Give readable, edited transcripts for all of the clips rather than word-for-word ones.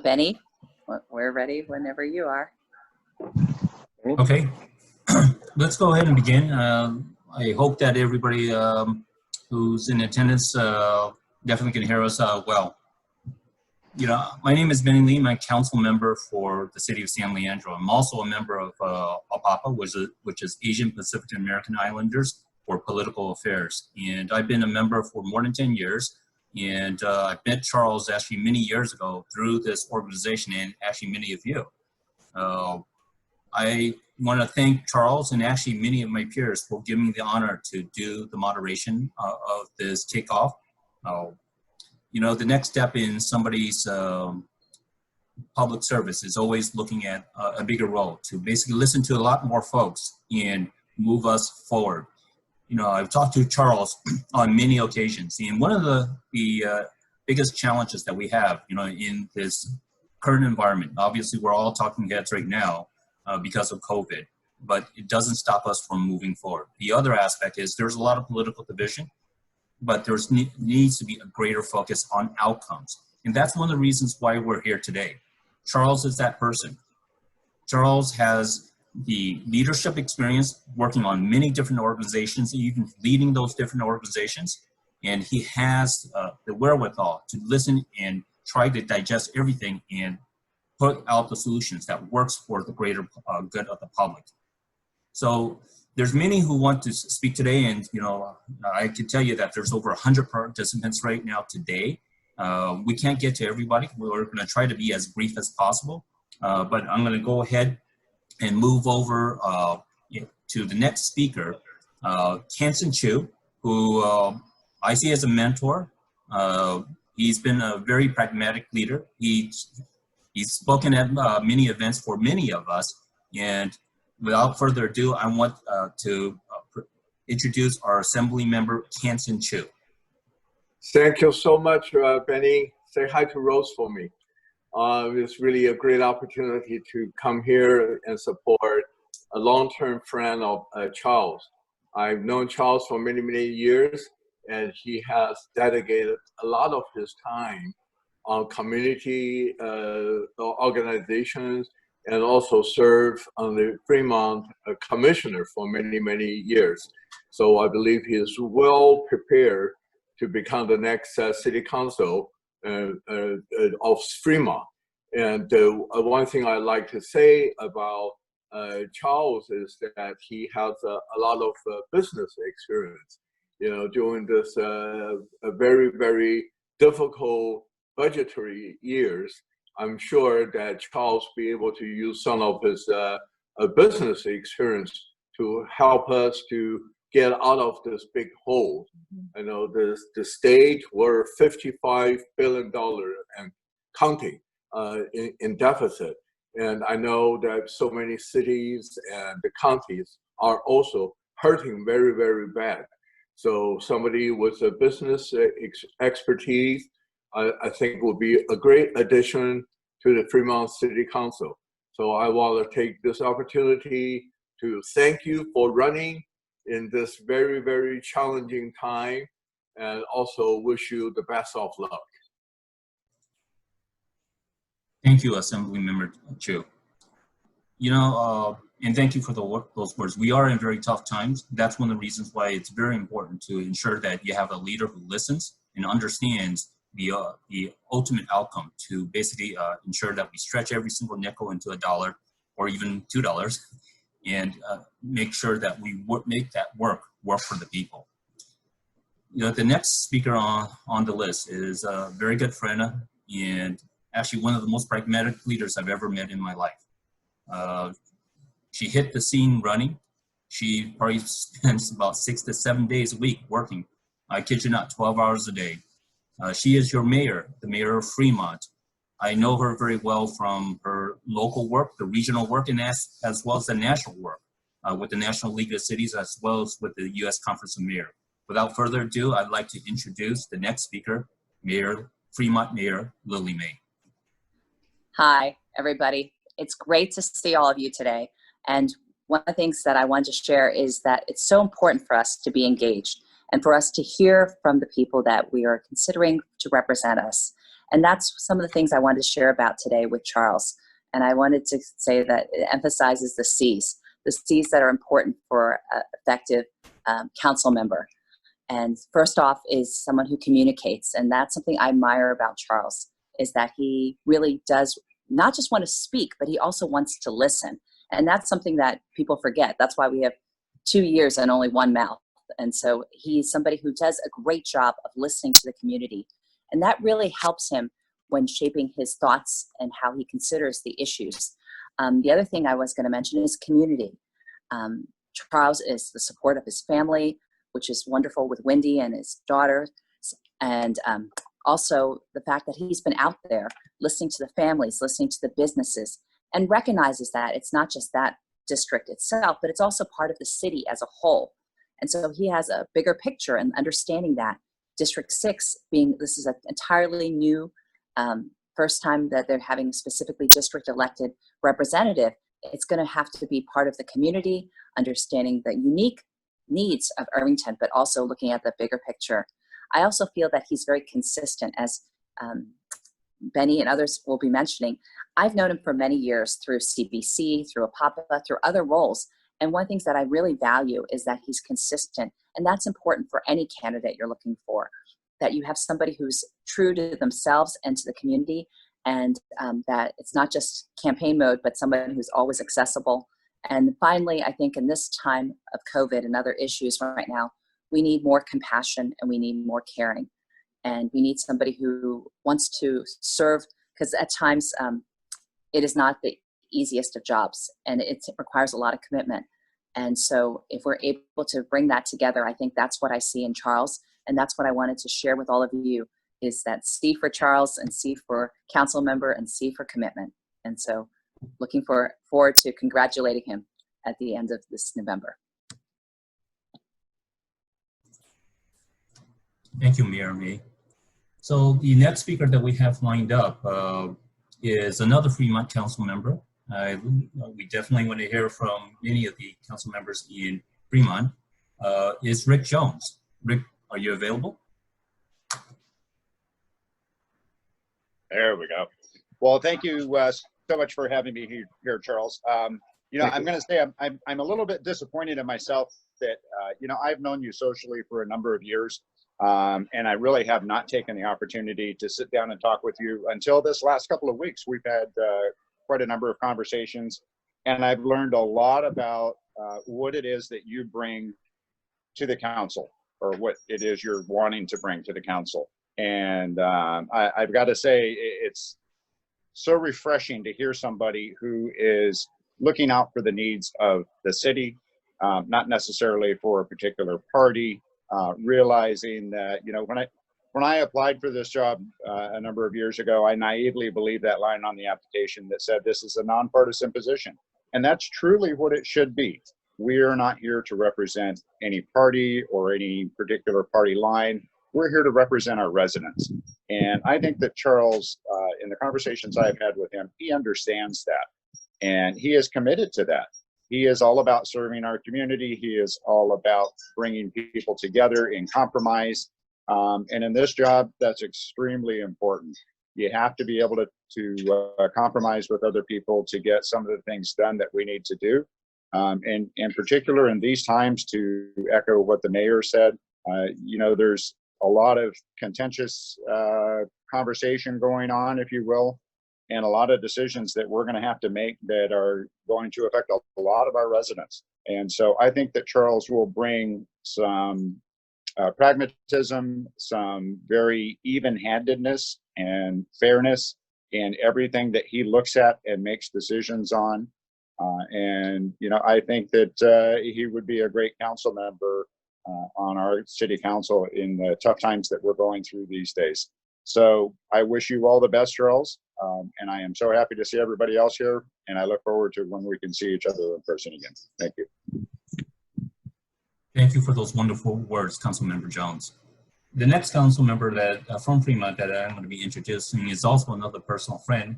Benny, we're ready whenever you are. Okay, let's go ahead and begin. I hope that everybody who's in attendance definitely can hear us well. You know, my name is Benny Lee. I'm a council member for the city of San Leandro. I'm also a member of APAPA, which is Asian Pacific American Islanders for Political Affairs. And I've been a member for more than 10 years. And I met Charles actually many years ago through this organization and actually many of you. I want to thank Charles and actually many of my peers for giving me the honor to do the moderation of this kickoff. You know, the next step in somebody's public service is always looking at a bigger role to basically listen to a lot more folks and move us forward. You know, I've talked to Charles on many occasions, and one of the biggest challenges that we have, you know, in this current environment, obviously we're all talking heads right now because of COVID, but it doesn't stop us from moving forward. The other aspect is there's a lot of political division, but there's needs to be a greater focus on outcomes. And that's one of the reasons why we're here today. Charles is that person. Charles has the leadership experience working on many different organizations, even leading those different organizations. And he has the wherewithal to listen and try to digest everything and put out the solutions that works for the greater good of the public. So there's many who want to speak today, and you know, I can tell you that there's over 100 participants right now today. We can't get to everybody. We're going to try to be as brief as possible, but I'm going to go ahead and move over to the next speaker, Kansen Chu, who I see as a mentor. He's been a very pragmatic leader. He's spoken at many events for many of us, and without further ado, I want to introduce our Assembly member, Kansen Chu. Thank you so much, Benny. Say hi to Rose for me. It's really a great opportunity to come here and support a long-term friend of Charles. I've known Charles for many, many years, and he has dedicated a lot of his time on community organizations, and also served on the Fremont Commissioner for many, many years. So I believe he is well prepared to become the next city council of Fremont. And one thing I like to say about Charles is that he has a lot of business experience. You know, during this very, very difficult budgetary years, I'm sure that Charles will be able to use some of his business experience to help us to get out of this big hole. I know the state were $55 billion and counting in deficit. And I know that so many cities and the counties are also hurting very, very bad. So somebody with a business expertise, I think will be a great addition to the Fremont City Council. So I want to take this opportunity to thank you for running in this very, very challenging time, and also wish you the best of luck. Thank you, Assemblymember Chu. You know, and thank you for those words. We are in very tough times. That's one of the reasons why it's very important to ensure that you have a leader who listens and understands the ultimate outcome, to basically ensure that we stretch every single nickel into a dollar or even $2, and make sure that we make that work for the people. You know, the next speaker on the list is a very good friend and actually one of the most pragmatic leaders I've ever met in my life. She hit the scene running. She probably spends about 6 to 7 days a week working. I kid you not, 12 hours a day. She is your mayor, the mayor of Fremont. I know her very well from her local work, the regional work, and as well as the national work with the National League of Cities, as well as with the U.S. Conference of Mayors. Without further ado, I'd like to introduce the next speaker, Fremont Mayor Lily May. Hi, everybody. It's great to see all of you today. And one of the things that I want to share is that it's so important for us to be engaged and for us to hear from the people that we are considering to represent us. And that's some of the things I wanted to share about today with Charles. And I wanted to say that it emphasizes the C's that are important for an effective council member. And first off is someone who communicates. And that's something I admire about Charles, is that he really does not just want to speak, but he also wants to listen. And that's something that people forget. That's why we have 2 ears and only one mouth. And so he's somebody who does a great job of listening to the community. And that really helps him when shaping his thoughts and how he considers the issues. The other thing I was going to mention is community. Charles is the support of his family, which is wonderful, with Wendy and his daughter. And also the fact that he's been out there listening to the families, listening to the businesses, and recognizes that it's not just that district itself, but it's also part of the city as a whole. And so he has a bigger picture, and understanding that District 6 this is an entirely new, first time that they're having specifically district elected representative. It's going to have to be part of the community, understanding the unique needs of Irvington, but also looking at the bigger picture. I also feel that he's very consistent, as Benny and others will be mentioning. I've known him for many years through CBC, through APAPA, through other roles. And one of the things that I really value is that he's consistent. And that's important for any candidate you're looking for, that you have somebody who's true to themselves and to the community, and that it's not just campaign mode, but somebody who's always accessible. And finally, I think in this time of COVID and other issues right now, we need more compassion and we need more caring. And we need somebody who wants to serve, because at times it is not the easiest of jobs, and it requires a lot of commitment. And so if we're able to bring that together, I think that's what I see in Charles. And that's what I wanted to share with all of you, is that C for Charles, and C for council member, and C for commitment. And so looking forward to congratulating him at the end of this November. Thank you, Mayor May. So the next speaker that we have lined up is another Fremont council member. We definitely want to hear from many of the council members in Fremont. Is Rick Jones. Rick, are you available? There we go. Well, thank you so much for having me here, Charles. You know, I'm going to say I'm a little bit disappointed in myself that, you know, I've known you socially for a number of years, and I really have not taken the opportunity to sit down and talk with you until this last couple of weeks. We've had quite a number of conversations, and I've learned a lot about what it is that you bring to the council, or what it is you're wanting to bring to the council. And I've got to say, it's so refreshing to hear somebody who is looking out for the needs of the city, not necessarily for a particular party, realizing that, you know, when I applied for this job a number of years ago, I naively believed that line on the application that said this is a nonpartisan position. And that's truly what it should be. We are not here to represent any party or any particular party line. We're here to represent our residents. And I think that Charles, in the conversations I've had with him, he understands that. And he is committed to that. He is all about serving our community. He is all about bringing people together in compromise. And in this job, that's extremely important. You have to be able to compromise with other people to get some of the things done that we need to do. And in particular, in these times, to echo what the mayor said, you know, there's a lot of contentious conversation going on, if you will, and a lot of decisions that we're going to have to make that are going to affect a lot of our residents. And so I think that Charles will bring some pragmatism, some very even-handedness and fairness in everything that he looks at and makes decisions on. And, you know, I think that he would be a great council member on our city council in the tough times that we're going through these days. So I wish you all the best, Charles. And I am so happy to see everybody else here. And I look forward to when we can see each other in person again. Thank you. Thank you for those wonderful words, Councilmember Jones. The next council member that from Fremont that I'm going to be introducing is also another personal friend.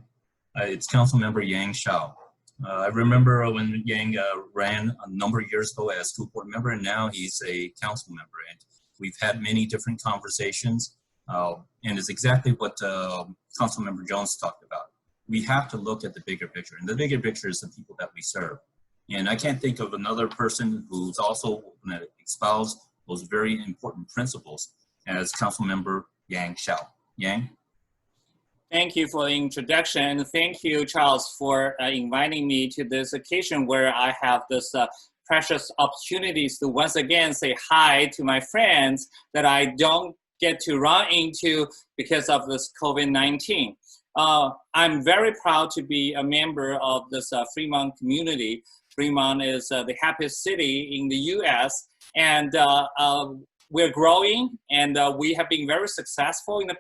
It's Councilmember Yang Shao. I remember when Yang ran a number of years ago as school board member, and now he's a council member. And we've had many different conversations. And it's exactly what Councilmember Jones talked about. We have to look at the bigger picture, and the bigger picture is the people that we serve. And I can't think of another person who's also going to espouse those very important principles as Councilmember Yang Xiao. Yang? Thank you for the introduction. Thank you, Charles, for inviting me to this occasion where I have this precious opportunities to once again say hi to my friends that I don't get to run into because of this COVID-19. I'm very proud to be a member of this Fremont community. Fremont is the happiest city in the US, and we're growing, and we have been very successful in the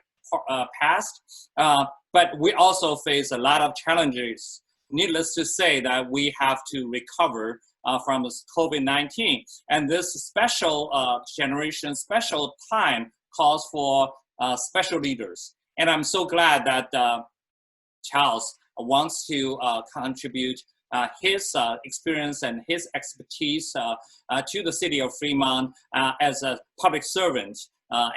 past, but we also face a lot of challenges. Needless to say that we have to recover from this COVID-19, and this special generation, special time calls for special leaders. And I'm so glad that Charles wants to contribute his experience and his expertise to the city of Fremont as a public servant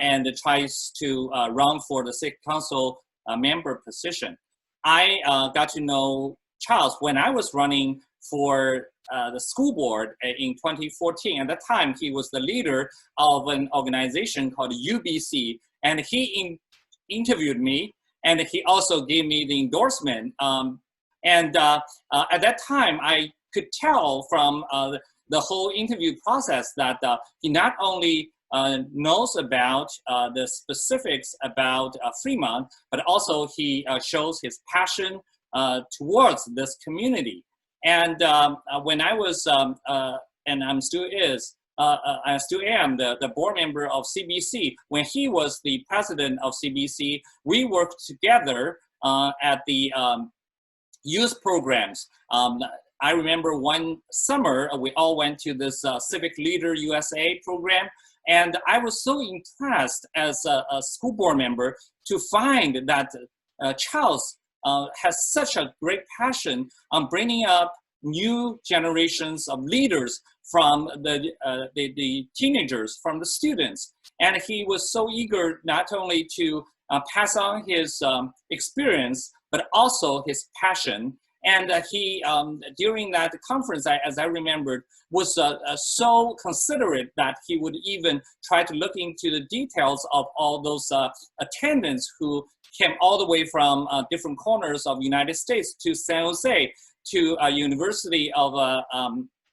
and tries to run for the city council member position. I got to know Charles when I was running for the school board in 2014. At that time, he was the leader of an organization called UBC, and he interviewed me, and he also gave me the endorsement. At that time, I could tell from the whole interview process that he not only knows about the specifics about Fremont, but also he shows his passion towards this community. And when I was, and I still am the board member of CBC, when he was the president of CBC, we worked together at the youth programs. I remember one summer, we all went to this Civic Leader USA program, and I was so impressed as a school board member to find that Charles has such a great passion on bringing up new generations of leaders from the teenagers, from the students. And he was so eager not only to pass on his experience, but also his passion. And he, during that conference, as I remembered, was so considerate that he would even try to look into the details of all those attendants who came all the way from different corners of the United States to San Jose, to University of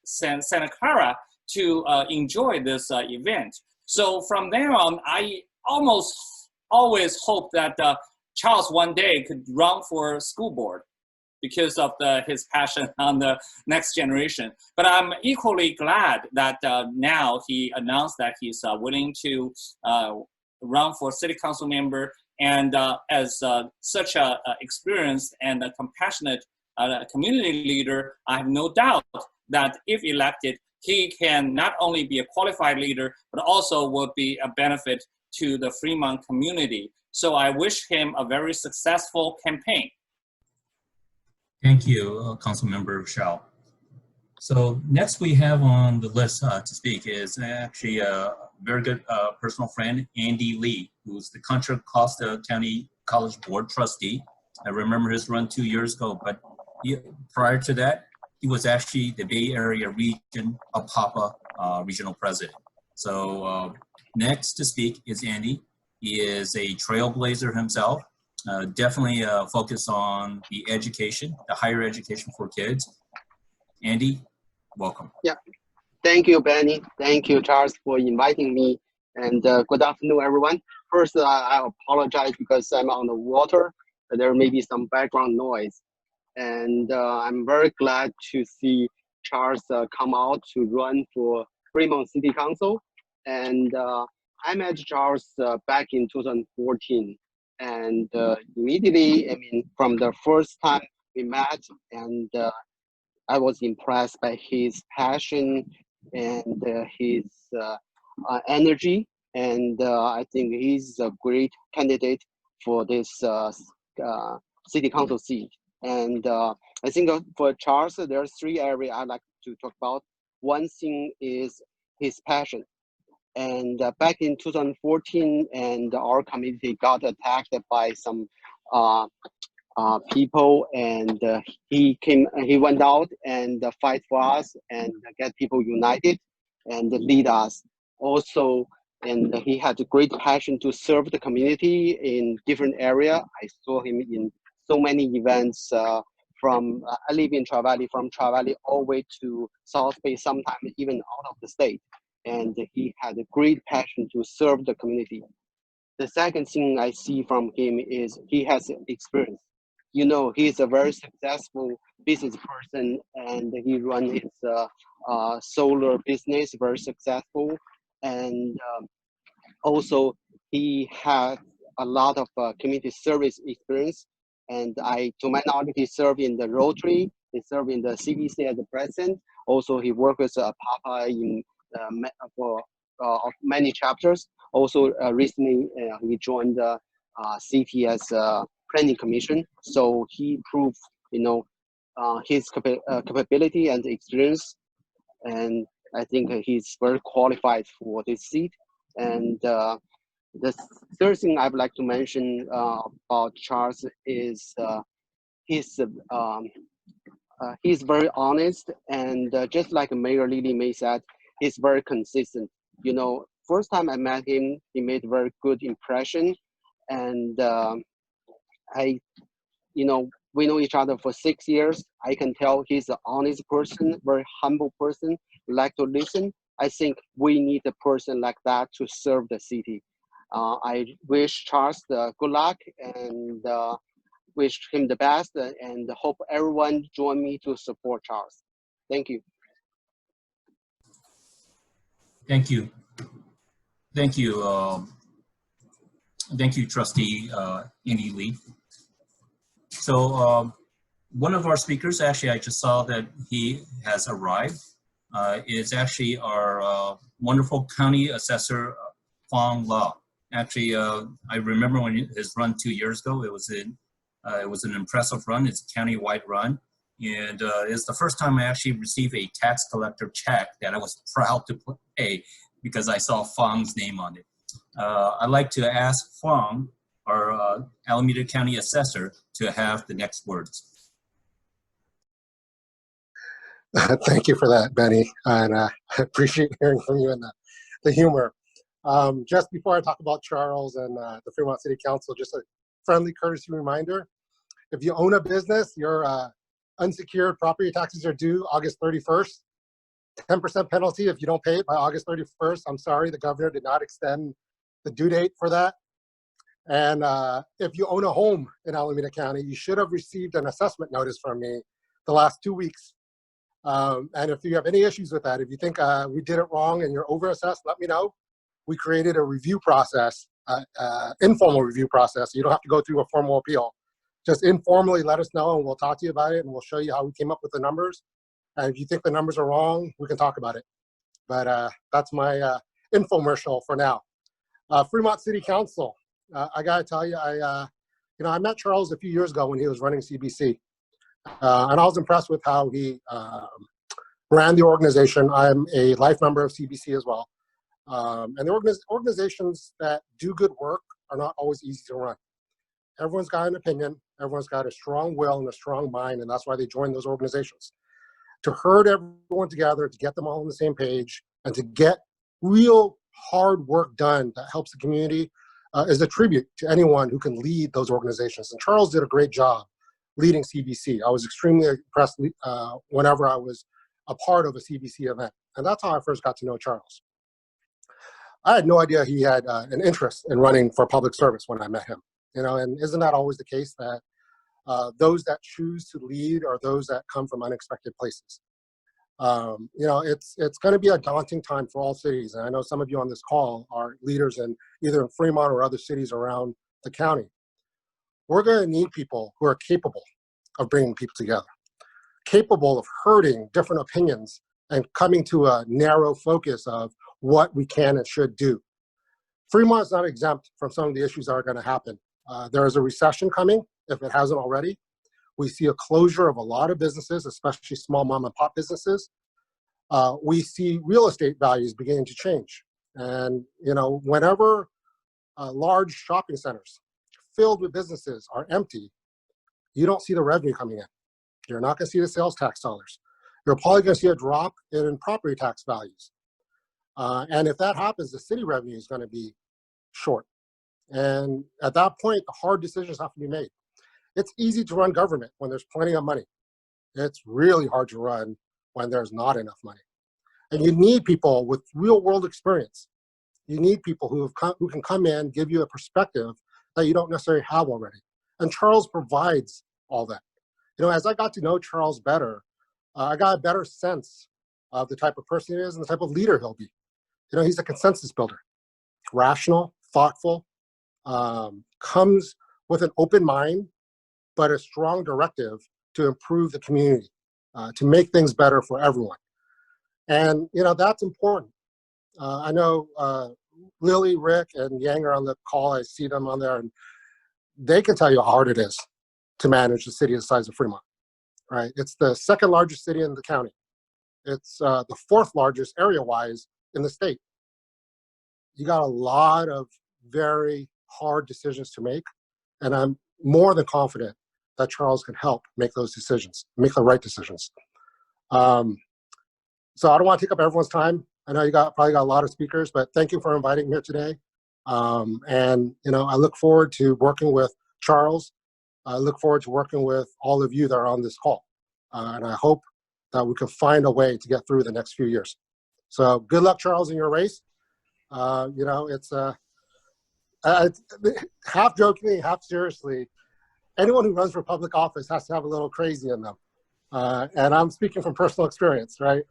Santa Clara to enjoy this event. So from there on, I almost always hoped that Charles one day could run for school board because of his passion on the next generation. But I'm equally glad that now he announced that he's willing to run for city council member. And as such a experienced and a compassionate community leader, I have no doubt that if elected, he can not only be a qualified leader, but also will be a benefit to the Fremont community. So I wish him a very successful campaign. Thank you, Councilmember Xiao. So next we have on the list to speak is actually a very good personal friend, Andy Lee, who's the Contra Costa County College Board trustee. I remember his run 2 years ago, but prior to that, he was actually the Bay Area region APAPA regional president. So next to speak is Andy. He is a trailblazer himself, definitely focused on the education, the higher education for kids. Andy, welcome. Yeah, thank you, Benny. Thank you, Charles, for inviting me. And good afternoon, everyone. First, I apologize because I'm on the water. There may be some background noise. And I'm very glad to see Charles come out to run for Fremont City Council. And I met Charles back in 2014. And immediately, I mean, from the first time we met, and I was impressed by his passion and his energy. And I think he's a great candidate for this city council seat. And I think for Charles, there are 3 areas I'd like to talk about. One thing is his passion. And back in 2014, and our community got attacked by some people, and he went out and fight for us and get people united and lead us. Also, and he had a great passion to serve the community in different area. I saw him in so many events from, I live in Tri Valley, from Tri Valley all the way to South Bay, sometimes even out of the state. And he had a great passion to serve the community. The second thing I see from him is he has experience. You know, he's a very successful business person, and he runs his solar business very successful. And also, he has a lot of community service experience. And to my knowledge, he served in the Rotary, he served in the CBC as a president. Also, he worked with Papa in for many chapters. Also, recently he joined the city as a planning commission. So he proved, you know, his capability and experience, and I think he's very qualified for this seat. And the third thing I'd like to mention about Charles is he's very honest, and just like Mayor Lily May said, he's very consistent. You know, first time I met him, he made a very good impression, and you know, we know each other for 6 years. I can tell he's an honest person, very humble person, like to listen. I think we need a person like that to serve the city. I wish Charles good luck, and wish him the best, and hope everyone join me to support Charles. Thank you. Thank you. Thank you. Thank you, Trustee Andy Lee. So one of our speakers, actually, I just saw that he has arrived, is actually our wonderful County Assessor, Fong Law. Actually, I remember when his run 2 years ago, it was an impressive run. It's a county-wide run. And it's the first time I actually received a tax collector check that I was proud to pay because I saw Fong's name on it. I'd like to ask Fong, our Alameda County Assessor, to have the next words. Thank you for that, Benny, and I appreciate hearing from you and the humor. Just before I talk about Charles and the Fremont City Council, just a friendly courtesy reminder. If you own a business, your unsecured property taxes are due August 31st. 10% penalty if you don't pay it by August 31st. I'm sorry, the governor did not extend the due date for that. And if you own a home in Alameda County, you should have received an assessment notice from me the last 2 weeks. And if you have any issues with that, if you think we did it wrong and you're overassessed, let me know. We created a review process, informal review process. You don't have to go through a formal appeal. Just informally let us know and we'll talk to you about it, and we'll show you how we came up with the numbers. And if you think the numbers are wrong, we can talk about it. But that's my infomercial for now. Fremont City Council. I gotta tell you, I met Charles a few years ago when he was running CBC, and I was impressed with how he ran the organization. I'm a life member of CBC as well, and the organizations that do good work are not always easy to run. Everyone's got an opinion, everyone's got a strong will and a strong mind, and that's why they join those organizations. To herd everyone together, to get them all on the same page, and to get real hard work done that helps the community is a tribute to anyone who can lead those organizations. And Charles did a great job leading CBC. I was extremely impressed whenever I was a part of a CBC event. And that's how I first got to know Charles. I had no idea he had an interest in running for public service when I met him. You know, and isn't that always the case that those that choose to lead are those that come from unexpected places? You know, it's going to be a daunting time for all cities. And I know some of you on this call are leaders in either in Fremont or other cities around the county. We're going to need people who are capable of bringing people together, capable of herding different opinions and coming to a narrow focus of what we can and should do. Fremont is not exempt from some of the issues that are going to happen. There is a recession coming, if it hasn't already. We see a closure of a lot of businesses, especially small mom and pop businesses. We see real estate values beginning to change. And, you know, whenever large shopping centers filled with businesses are empty, you don't see the revenue coming in. You're not going to see the sales tax dollars. You're probably going to see a drop in property tax values. And if that happens, the city revenue is going to be short. And at that point, the hard decisions have to be made. It's easy to run government when there's plenty of money. It's really hard to run when there's not enough money. And you need people with real world experience. You need people who can come in, give you a perspective that you don't necessarily have already. And Charles provides all that. You know, as I got to know Charles better, I got a better sense of the type of person he is and the type of leader he'll be. You know, he's a consensus builder, rational, thoughtful, comes with an open mind, but a strong directive to improve the community, to make things better for everyone. And, you know, that's important. I know Lily, Rick, and Yang are on the call. I see them on there, and they can tell you how hard it is to manage a city the size of Fremont, right? It's the second largest city in the county. It's the fourth largest area-wise in the state. You got a lot of very hard decisions to make, and I'm more than confident that Charles can help make those decisions, make the right decisions. So I don't want to take up everyone's time. I know you probably got a lot of speakers, but thank you for inviting me here today. And you know, I look forward to working with Charles. I look forward to working with all of you that are on this call. And I hope that we can find a way to get through the next few years. So good luck, Charles, in your race. You know, it's half jokingly, half seriously, anyone who runs for public office has to have a little crazy in them. And I'm speaking from personal experience, right?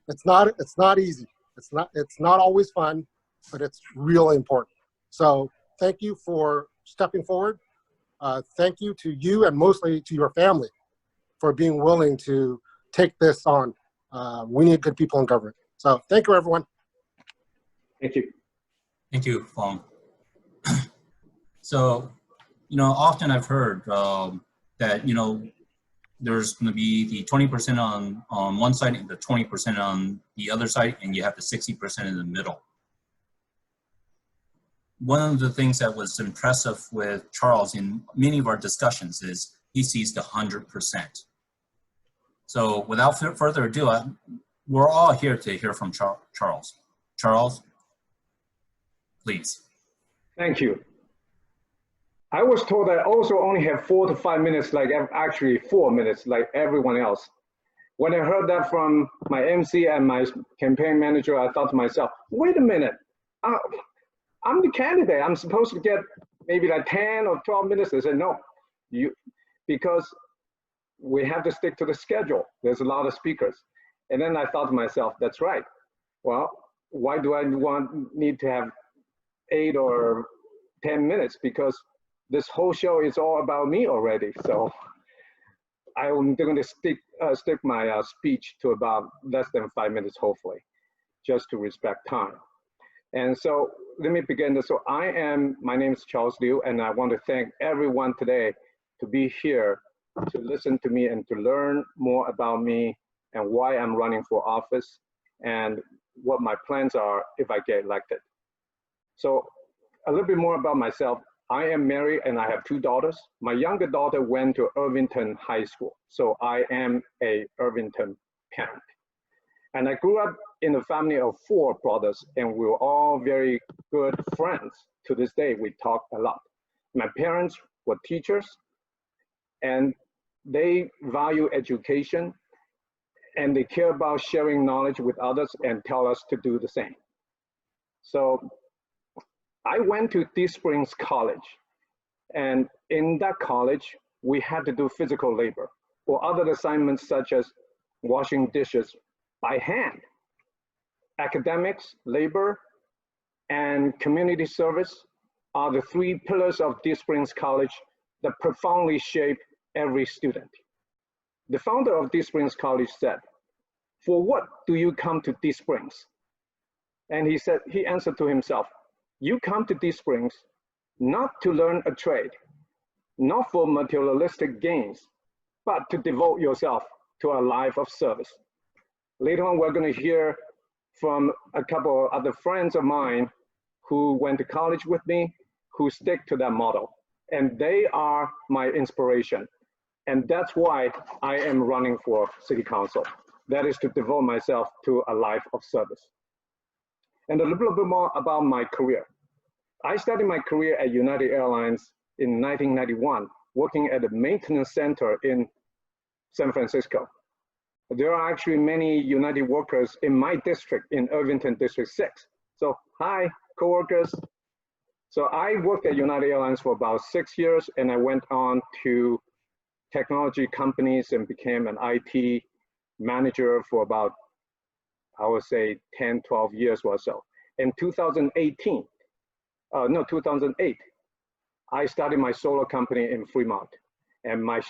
It's not easy. It's not always fun, but it's really important. So thank you for stepping forward. Thank you to you and mostly to your family for being willing to take this on. We need good people in government. So thank you, everyone. Thank you. Thank you, Fong. So, you know, often I've heard that, you know, there's going to be the 20% on one side and the 20% on the other side, and you have the 60% in the middle. One of the things that was impressive with Charles in many of our discussions is he sees the 100%. So without further ado, we're all here to hear from Charles. Charles, please. Thank you. I was told I also only have 4 to 5 minutes, like actually 4 minutes, like everyone else. When I heard that from my MC and my campaign manager, I thought to myself, wait a minute, I'm the candidate. I'm supposed to get maybe like 10 or 12 minutes. They said, no, because we have to stick to the schedule. There's a lot of speakers. And then I thought to myself, that's right. Well, why do I need to have 8 or 10 minutes? Because this whole show is all about me already. So I'm going to stick my speech to about less than 5 minutes, hopefully, just to respect time. And so let me begin. So my name is Charles Liu, and I want to thank everyone today to be here to listen to me and to learn more about me and why I'm running for office and what my plans are if I get elected. So a little bit more about myself. I am married and I have 2 daughters. My younger daughter went to Irvington High School, so I am a Irvington parent. And I grew up in a family of 4 brothers, and we were all very good friends. To this day, we talk a lot. My parents were teachers, and they value education, and they care about sharing knowledge with others and tell us to do the same. So I went to Deep Springs College, and in that college, we had to do physical labor or other assignments such as washing dishes by hand. Academics, labor, and community service are the 3 pillars of Deep Springs College that profoundly shape every student. The founder of Deep Springs College said, "For what do you come to Deep Springs?" And he answered to himself, "You come to Deep Springs not to learn a trade, not for materialistic gains, but to devote yourself to a life of service." Later on, we're going to hear from a couple of other friends of mine who went to college with me, who stick to that model. And they are my inspiration. And that's why I am running for city council. That is to devote myself to a life of service. And a little bit more about my career. I started my career at United Airlines in 1991, working at a maintenance center in San Francisco. There are actually many United workers in my district, in Irvington District 6. So hi, coworkers. So I worked at United Airlines for about 6 years, and I went on to technology companies and became an IT manager for about, I would say, 10, 12 years or so. In 2008, I started my solar company in Fremont. And my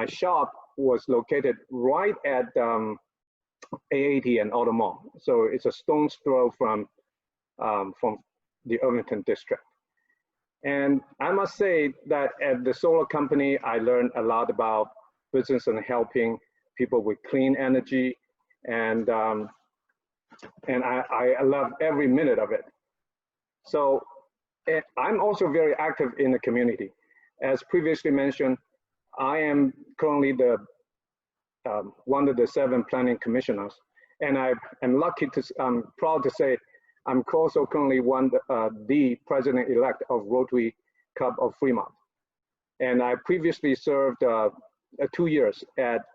shop was located right at AAT and Auto Mall. So it's a stone's throw from the Irvington district. And I must say that at the solar company, I learned a lot about business and helping people with clean energy. And I love every minute of it. So I'm also very active in the community. As previously mentioned, I am currently the one of the 7 planning commissioners, and I'm proud to say I'm also currently the president-elect of Rotary Club of Fremont. And I previously served 2 years at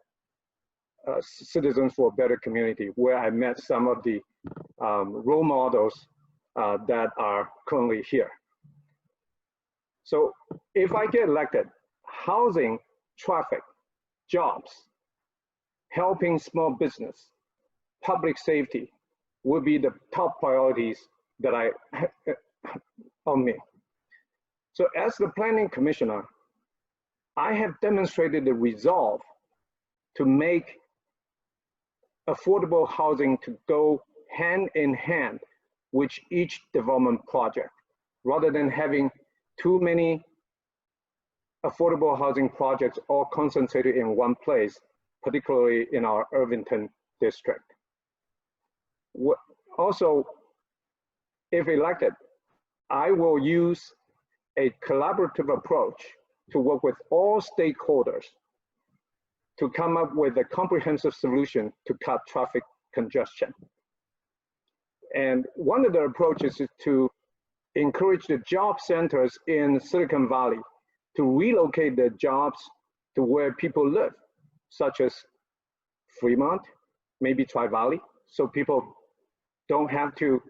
Citizens for a Better Community, where I met some of the role models that are currently here. So if I get elected, housing, traffic, jobs, helping small business, public safety will be the top priorities that on me. So as the planning commissioner, I have demonstrated the resolve to make affordable housing to go hand in hand with each development project, rather than having too many affordable housing projects all concentrated in one place, particularly in our Irvington district. Also, if elected, I will use a collaborative approach to work with all stakeholders to come up with a comprehensive solution to cut traffic congestion. And one of the approaches is to encourage the job centers in Silicon Valley to relocate the jobs to where people live, such as Fremont, maybe Tri-Valley, so people don't have to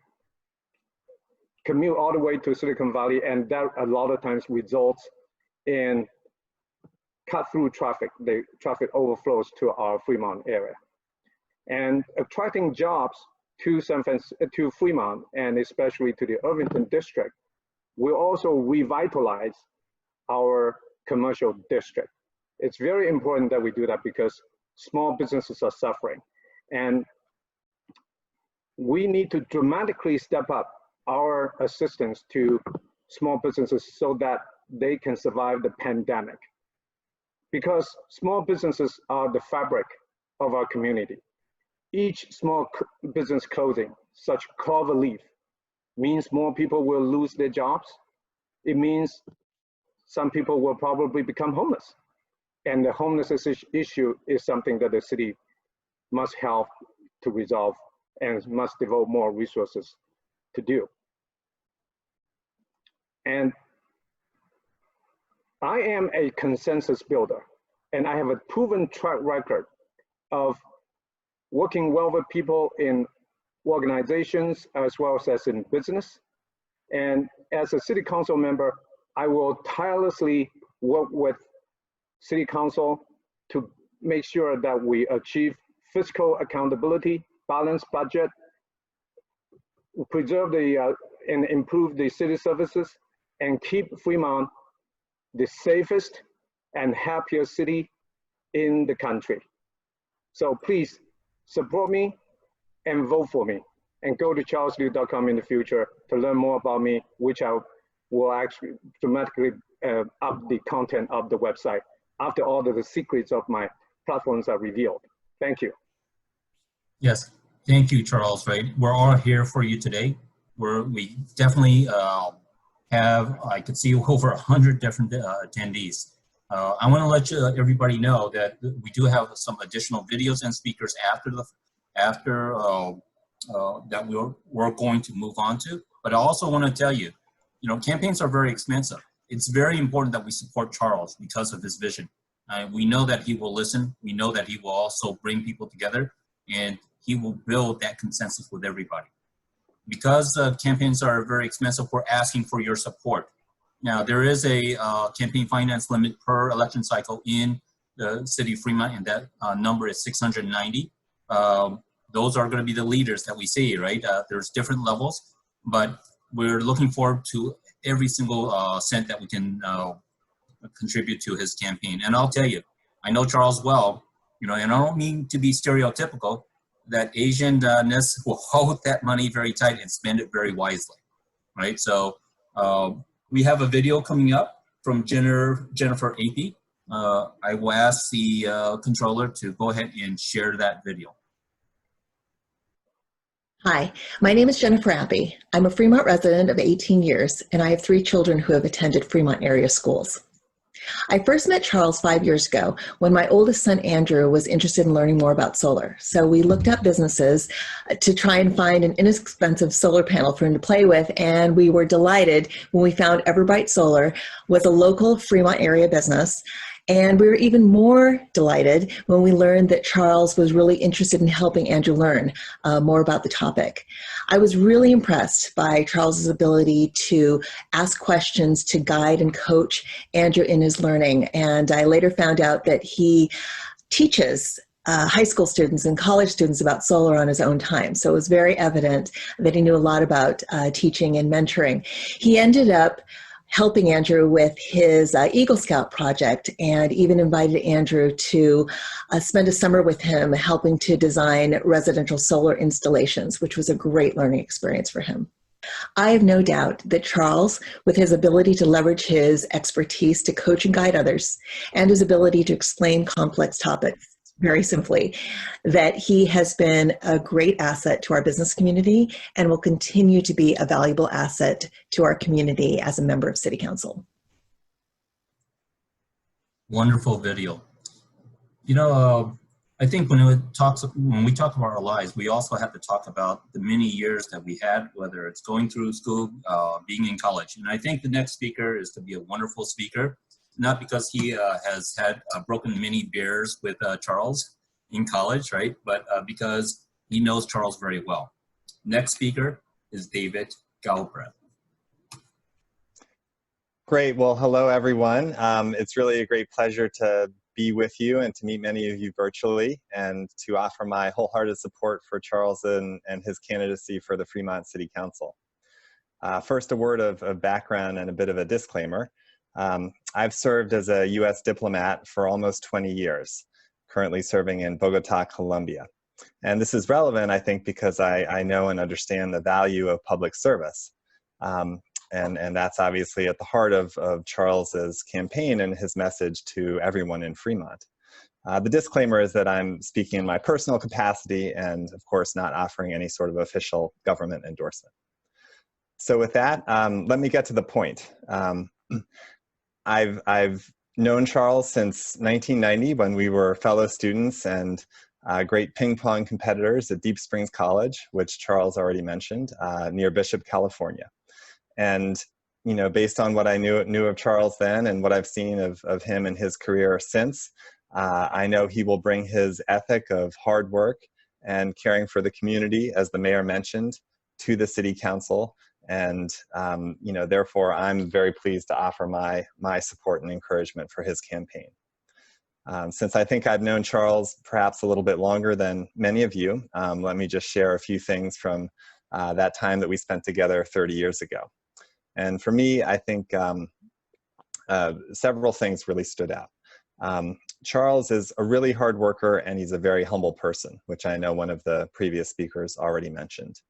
commute all the way to Silicon Valley, and that a lot of times results in cut-through traffic. The traffic overflows to our Fremont area. And attracting jobs to Fremont, and especially to the Irvington district, will also revitalize our commercial district. It's very important that we do that because small businesses are suffering. And we need to dramatically step up our assistance to small businesses so that they can survive the pandemic. Because small businesses are the fabric of our community. Each small business closing, such clover leaf, means more people will lose their jobs. It means some people will probably become homeless. And the homelessness issue is something that the city must help to resolve and must devote more resources to do. And I am a consensus builder, and I have a proven track record of working well with people in organizations as well as in business. And as a city council member, I will tirelessly work with city council to make sure that we achieve fiscal accountability, balanced budget, preserve and improve the city services, and keep Fremont the safest and happiest city in the country. So please support me and vote for me, and go to charlesliu.com in the future to learn more about me, which I will actually dramatically up the content of the website after all of the secrets of my platforms are revealed. Thank you. Yes, Thank you, Charles. Right, we're all here for you today. We definitely have, I could see over 100 different attendees. I want to let everybody know that we do have some additional videos and speakers after that we're going to move on to. But I also want to tell you, campaigns are very expensive. It's very important that we support Charles because of his vision. We know that he will listen. We know that he will also bring people together, and he will build that consensus with everybody. Because campaigns are very expensive, we're asking for your support. Now, there is a campaign finance limit per election cycle in the city of Fremont, and that number is 690. Those are going to be the leaders that we see, right? There's different levels, but we're looking forward to every single cent that we can contribute to his campaign. And I'll tell you, I know Charles well, and I don't mean to be stereotypical, that Asian-ness will hold that money very tight and spend it very wisely, right? So we have a video coming up from Jennifer Apey. I will ask the controller to go ahead and share that video. Hi, my name is Jennifer Appy. I'm a Fremont resident of 18 years, and I have 3 children who have attended Fremont area schools. I first met Charles 5 years ago when my oldest son, Andrew, was interested in learning more about solar. So we looked up businesses to try and find an inexpensive solar panel for him to play with, and we were delighted when we found Everbright Solar was a local Fremont area business. And we were even more delighted when we learned that Charles was really interested in helping Andrew learn more about the topic. I was really impressed by Charles's ability to ask questions, to guide and coach Andrew in his learning. And I later found out that he teaches high school students and college students about solar on his own time. So it was very evident that he knew a lot about teaching and mentoring. He ended up helping Andrew with his Eagle Scout project, and even invited Andrew to spend a summer with him helping to design residential solar installations, which was a great learning experience for him. I have no doubt that Charles, with his ability to leverage his expertise to coach and guide others, and his ability to explain complex topics very simply, that he has been a great asset to our business community and will continue to be a valuable asset to our community as a member of City Council. Wonderful video. I think when we talk about our lives, we also have to talk about the many years that we had, whether it's going through school, being in college. And I think the next speaker is to be a wonderful speaker, not because he has had broken many beers with Charles in college, right? But because he knows Charles very well. Next speaker is David Galbraith. Great. Well, hello, everyone. It's really a great pleasure to be with you and to meet many of you virtually, and to offer my wholehearted support for Charles and his candidacy for the Fremont City Council. First, a word of background and a bit of a disclaimer. I've served as a U.S. diplomat for almost 20 years, currently serving in Bogota, Colombia. And this is relevant, I think, because I know and understand the value of public service. And that's obviously at the heart of Charles's campaign and his message to everyone in Fremont. The disclaimer is that I'm speaking in my personal capacity and, of course, not offering any sort of official government endorsement. So with that, let me get to the point. I've known Charles since 1990 when we were fellow students and great ping pong competitors at Deep Springs College, which Charles already mentioned, near Bishop, California. And, based on what I knew of Charles then and what I've seen of him and his career since, I know he will bring his ethic of hard work and caring for the community, as the mayor mentioned, to the city council. And, therefore, I'm very pleased to offer my support and encouragement for his campaign. Since I think I've known Charles perhaps a little bit longer than many of you, let me just share a few things from that time that we spent together 30 years ago. And for me, I think several things really stood out. Charles is a really hard worker, and he's a very humble person, which I know one of the previous speakers already mentioned.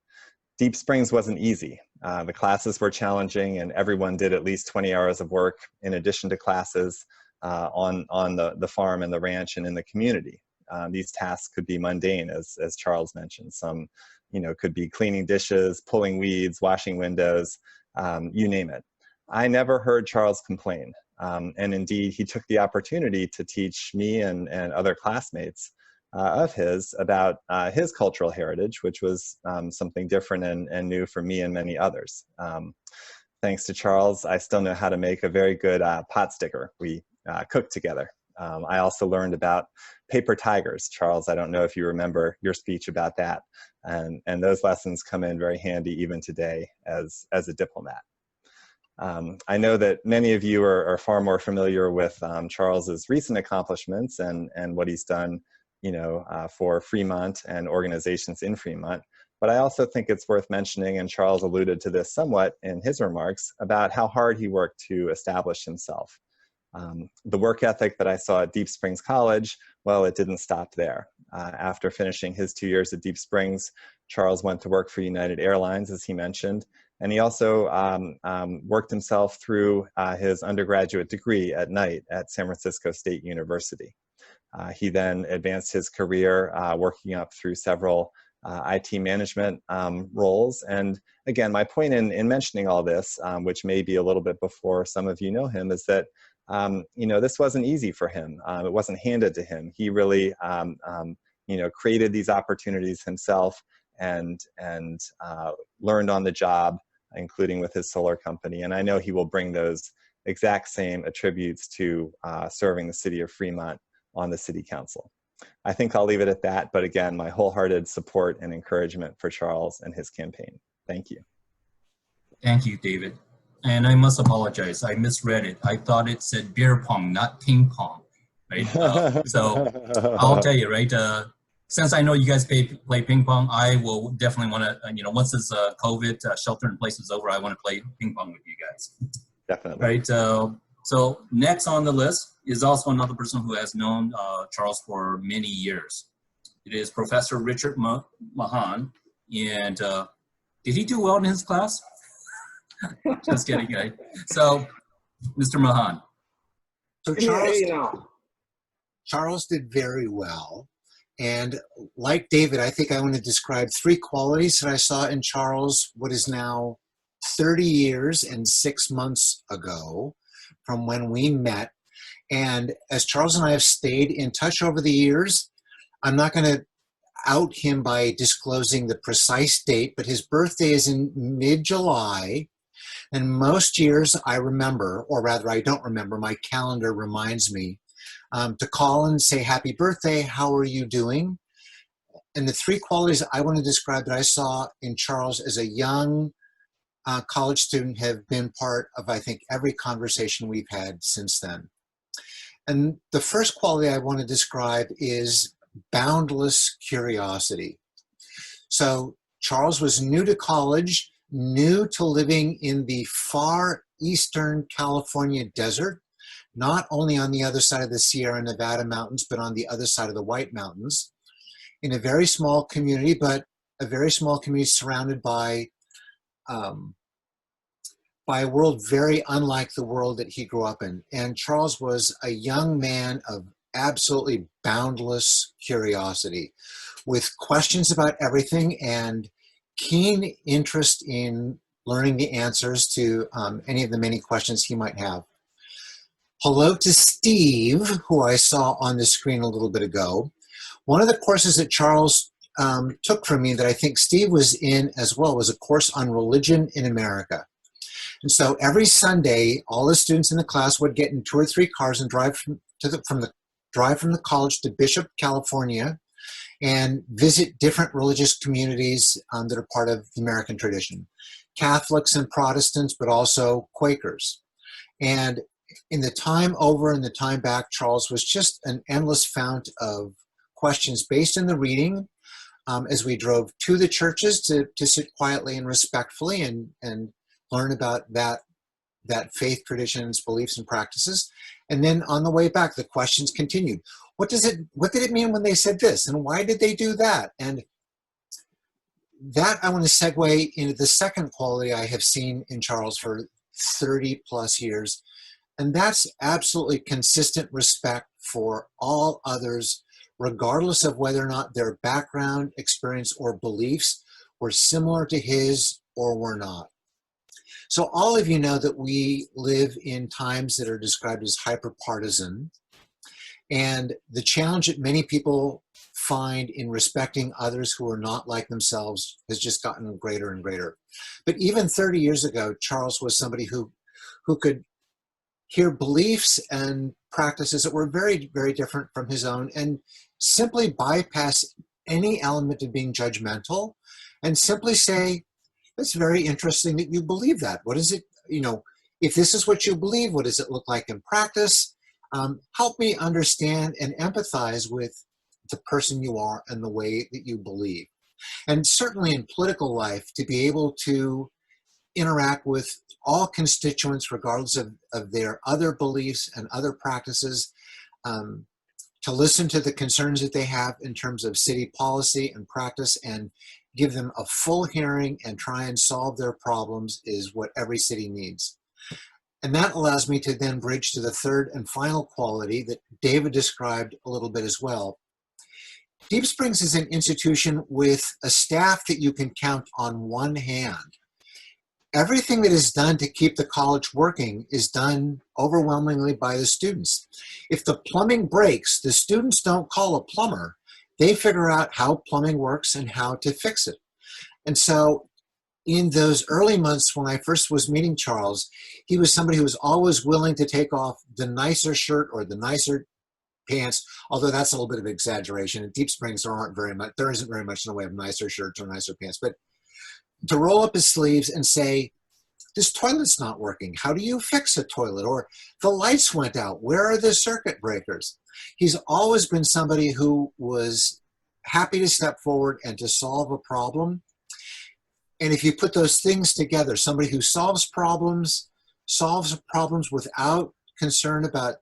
Deep Springs wasn't easy. The classes were challenging, and everyone did at least 20 hours of work in addition to classes on the farm and the ranch and in the community. These tasks could be mundane, as Charles mentioned. Some, could be cleaning dishes, pulling weeds, washing windows, you name it. I never heard Charles complain. And indeed, he took the opportunity to teach me and other classmates of his about his cultural heritage, which was something different and new for me and many others. Thanks to Charles, I still know how to make a very good pot sticker. We cooked together. I also learned about paper tigers. Charles, I don't know if you remember your speech about that. And those lessons come in very handy even today as a diplomat. I know that many of you are far more familiar with Charles's recent accomplishments and what he's done, for Fremont and organizations in Fremont. But I also think it's worth mentioning, and Charles alluded to this somewhat in his remarks, about how hard he worked to establish himself. The work ethic that I saw at Deep Springs College, well, it didn't stop there. After finishing his 2 years at Deep Springs, Charles went to work for United Airlines, as he mentioned, and he also worked himself through his undergraduate degree at night at San Francisco State University. He then advanced his career working up through several IT management roles. And again, my point in mentioning all this, which may be a little bit before some of you know him, is that this wasn't easy for him. It wasn't handed to him. He really created these opportunities himself and learned on the job, including with his solar company. And I know he will bring those exact same attributes to serving the city of Fremont on the city council. I think I'll leave it at that, but again, my wholehearted support and encouragement for Charles and his campaign. Thank you. Thank you, David. And I must apologize, I misread it. I thought it said beer pong, not ping pong, right? So I'll tell you, right? Since I know you guys play ping pong, I will definitely want to, once this COVID shelter in place is over, I want to play ping pong with you guys. Definitely. Right. So next on the list is also another person who has known Charles for many years. It is Professor Richard Mahan. And did he do well in his class? Just kidding, right? So, Mr. Mahan. So Charles did very well. And like David, I think I want to describe 3 qualities that I saw in Charles, what is now 30 years and 6 months ago from when we met. And as Charles and I have stayed in touch over the years, I'm not going to out him by disclosing the precise date, but his birthday is in mid-July. And most years I remember, or rather I don't remember, my calendar reminds me to call and say, happy birthday, how are you doing? And the 3 qualities I want to describe that I saw in Charles as a young college student have been part of, I think, every conversation we've had since then. And the first quality I want to describe is boundless curiosity. So Charles was new to college, new to living in the far eastern California desert, not only on the other side of the Sierra Nevada mountains, but on the other side of the White Mountains, in a very small community, but a very small community surrounded by a world very unlike the world that he grew up in. And Charles was a young man of absolutely boundless curiosity, with questions about everything and keen interest in learning the answers to any of the many questions he might have. Hello to Steve, who I saw on the screen a little bit ago. One of the courses that Charles took from me that I think Steve was in as well was a course on religion in America. And so every Sunday, all the students in the class would get in 2 or 3 cars and drive from the college to Bishop, California, and visit different religious communities that are part of the American tradition. Catholics and Protestants, but also Quakers. And in the time over and the time back, Charles was just an endless fount of questions based in the reading as we drove to the churches to sit quietly and respectfully and learn about that faith traditions, beliefs, and practices. And then on the way back, the questions continued. What did it mean when they said this? And why did they do that? And that I want to segue into the second quality I have seen in Charles for 30 plus years. And that's absolutely consistent respect for all others, regardless of whether or not their background, experience, or beliefs were similar to his or were not. So all of you know that we live in times that are described as hyper-partisan, and the challenge that many people find in respecting others who are not like themselves has just gotten greater and greater. But even 30 years ago, Charles was somebody who could hear beliefs and practices that were very, very different from his own and simply bypass any element of being judgmental and simply say, it's very interesting that you believe that. What is it, you know, if this is what you believe, what does it look like in practice? Help me understand and empathize with the person you are and the way that you believe. And certainly in political life, to be able to interact with all constituents, regardless of their other beliefs and other practices, to listen to the concerns that they have in terms of city policy and practice and give them a full hearing and try and solve their problems is what every city needs. And that allows me to then bridge to the third and final quality that David described a little bit as well. Deep Springs is an institution with a staff that you can count on one hand. Everything that is done to keep the college working is done overwhelmingly by the students. If the plumbing breaks, the students don't call a plumber. They figure out how plumbing works and how to fix it. And so in those early months when I first was meeting Charles, he was somebody who was always willing to take off the nicer shirt or the nicer pants, although that's a little bit of exaggeration. In Deep Springs, there isn't very much in the way of nicer shirts or nicer pants, but to roll up his sleeves and say, this toilet's not working. How do you fix a toilet? Or the lights went out. Where are the circuit breakers? He's always been somebody who was happy to step forward and to solve a problem. And if you put those things together, somebody who solves problems without concern about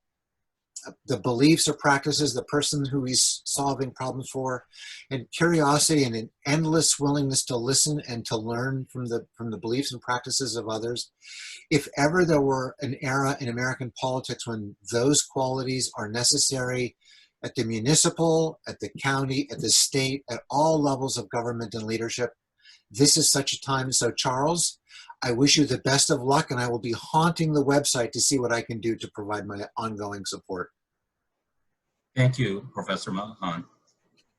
the beliefs or practices, the person who he's solving problems for, and curiosity and an endless willingness to listen and to learn from the beliefs and practices of others. If ever there were an era in American politics when those qualities are necessary at the municipal, at the county, at the state, at all levels of government and leadership, this is such a time. So Charles, I wish you the best of luck, and I will be haunting the website to see what I can do to provide my ongoing support. Thank you, Professor Mahan.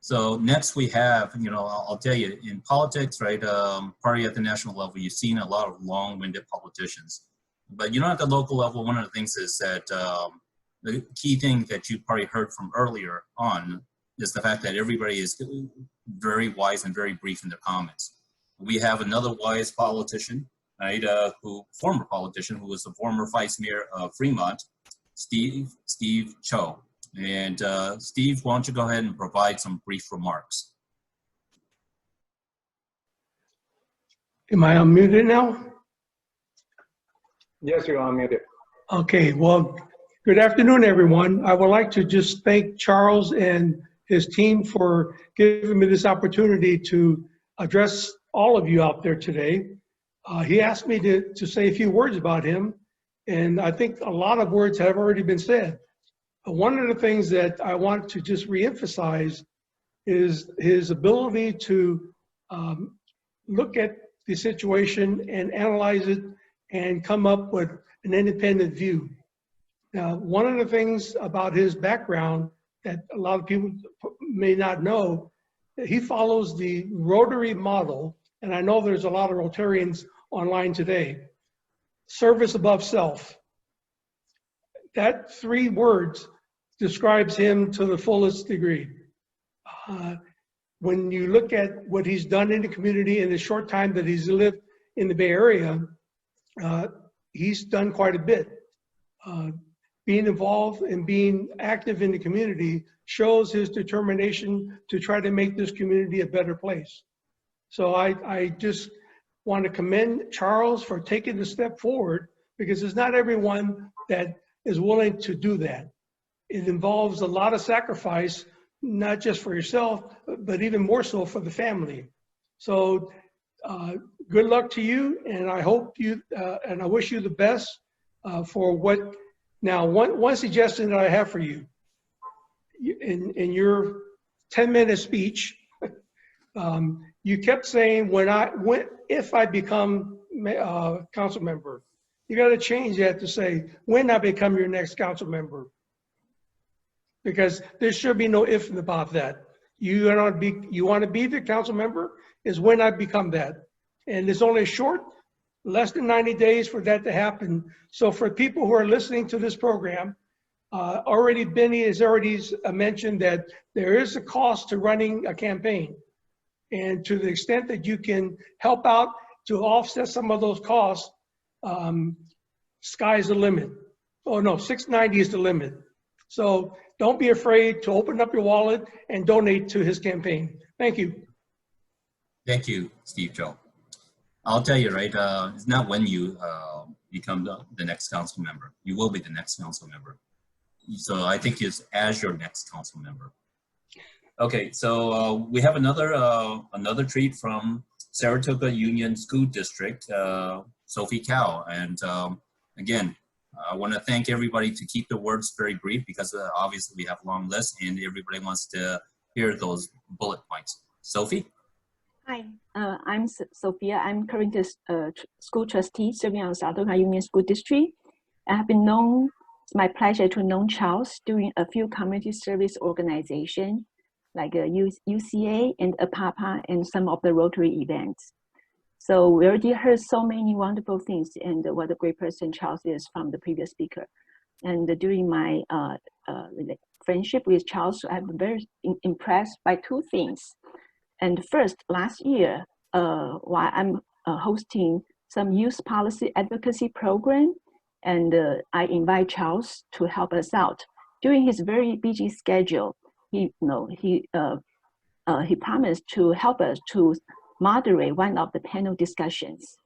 So next we have, I'll tell you, in politics, right, probably at the national level, you've seen a lot of long-winded politicians. But at the local level, one of the things is that the key thing that you probably heard from earlier on is the fact that everybody is very wise and very brief in their comments. We have another wise politician, right, former politician who was the former vice mayor of Fremont, Steve Cho. And Steve, why don't you go ahead and provide some brief remarks? Am I unmuted now? Yes, you're unmuted. Okay, well, good afternoon, everyone. I would like to just thank Charles and his team for giving me this opportunity to address all of you out there today. He asked me to say a few words about him, and I think a lot of words have already been said. One of the things that I want to just reemphasize is his ability to look at the situation and analyze it and come up with an independent view. Now, one of the things about his background that a lot of people may not know, he follows the Rotary model, and I know there's a lot of Rotarians online today. Service above self. That 3 words describes him to the fullest degree. When you look at what he's done in the community in the short time that he's lived in the Bay Area, he's done quite a bit. Being involved and being active in the community shows his determination to try to make this community a better place. So I just want to commend Charles for taking the step forward, because it's not everyone that is willing to do that. It involves a lot of sacrifice, not just for yourself, but even more so for the family. So good luck to you, and I hope you, and I wish you the best for what. Now, one suggestion that I have for you in your 10-minute speech, you kept saying if I become council member. You got to change that to say when I become your next council member, because there should be no if about that. You want to be the council member is when I become that, and it's only less than 90 days for that to happen. So for people who are listening to this program, Benny has already mentioned that there is a cost to running a campaign. And to the extent that you can help out to offset some of those costs, sky's the limit. Oh no, $690 is the limit. So don't be afraid to open up your wallet and donate to his campaign. Thank you. Thank you, Steve Joe. I'll tell you, right, it's not when you become the next council member. You will be the next council member. So I think it's as your next council member. Okay, so we have another treat from Saratoga Union School District, Sophie Cow. And again, I want to thank everybody to keep the words very brief because obviously we have a long list and everybody wants to hear those bullet points. Sophie? Hi, I'm Sophia. I'm currently school trustee serving on Saratoga Union School District. I have been known, it's my pleasure to know Charles during a few community service organizations like UCA and APAPA and some of the Rotary events. So we already heard so many wonderful things and what a great person Charles is from the previous speaker. And during my friendship with Charles, I've been very impressed by two things. And first, last year, while I'm hosting some youth policy advocacy program, and I invite Charles to help us out. During his very busy schedule, he promised to help us to moderate one of the panel discussions.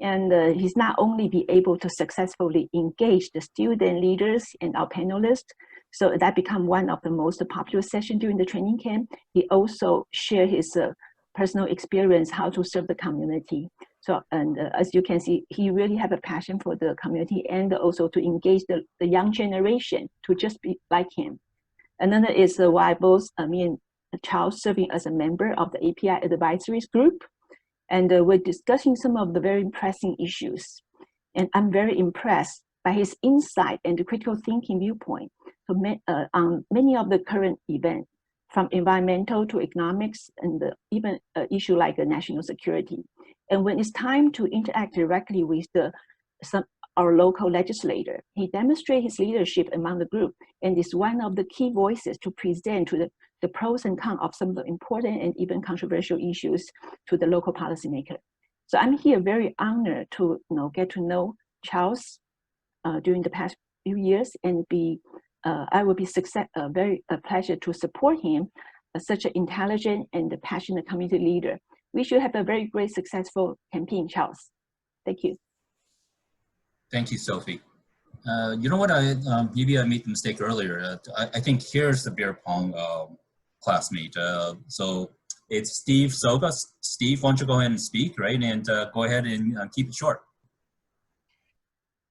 And he's not only be able to successfully engage the student leaders and our panelists, so that become one of the most popular sessions during the training camp. He also shared his personal experience, how to serve the community. So, and as you can see, he really have a passion for the community and also to engage the young generation to just be like him. Another is why both me and Charles serving as a member of the API advisory group. And we're discussing some of the very pressing issues. And I'm very impressed by his insight and the critical thinking viewpoint on many of the current events, from environmental to economics and even issue like national security. And when it's time to interact directly with our local legislator, he demonstrates his leadership among the group and is one of the key voices to present to the pros and cons of some of the important and even controversial issues to the local policymaker. So I'm here very honored to get to know Charles during the past few years and I will be very pleasure to support him as such an intelligent and passionate community leader. We should have a very great successful campaign, Charles. Thank you. Thank you, Sophie. You know what, maybe I made the mistake earlier. I think here's the beer pong classmate. So it's Steve Soga. Steve, why don't you go ahead and speak, right? And go ahead and keep it short.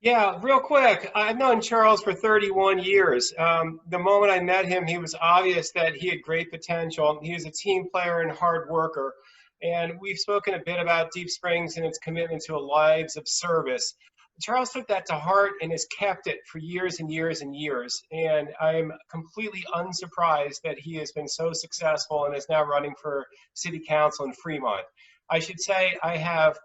Yeah, real quick. I've known Charles for 31 years. The moment I met him, he was obvious that he had great potential. He was a team player and hard worker. And we've spoken a bit about Deep Springs and its commitment to lives of service. Charles took that to heart and has kept it for years and years and years. And I'm completely unsurprised that he has been so successful and is now running for city council in Fremont. I should say I have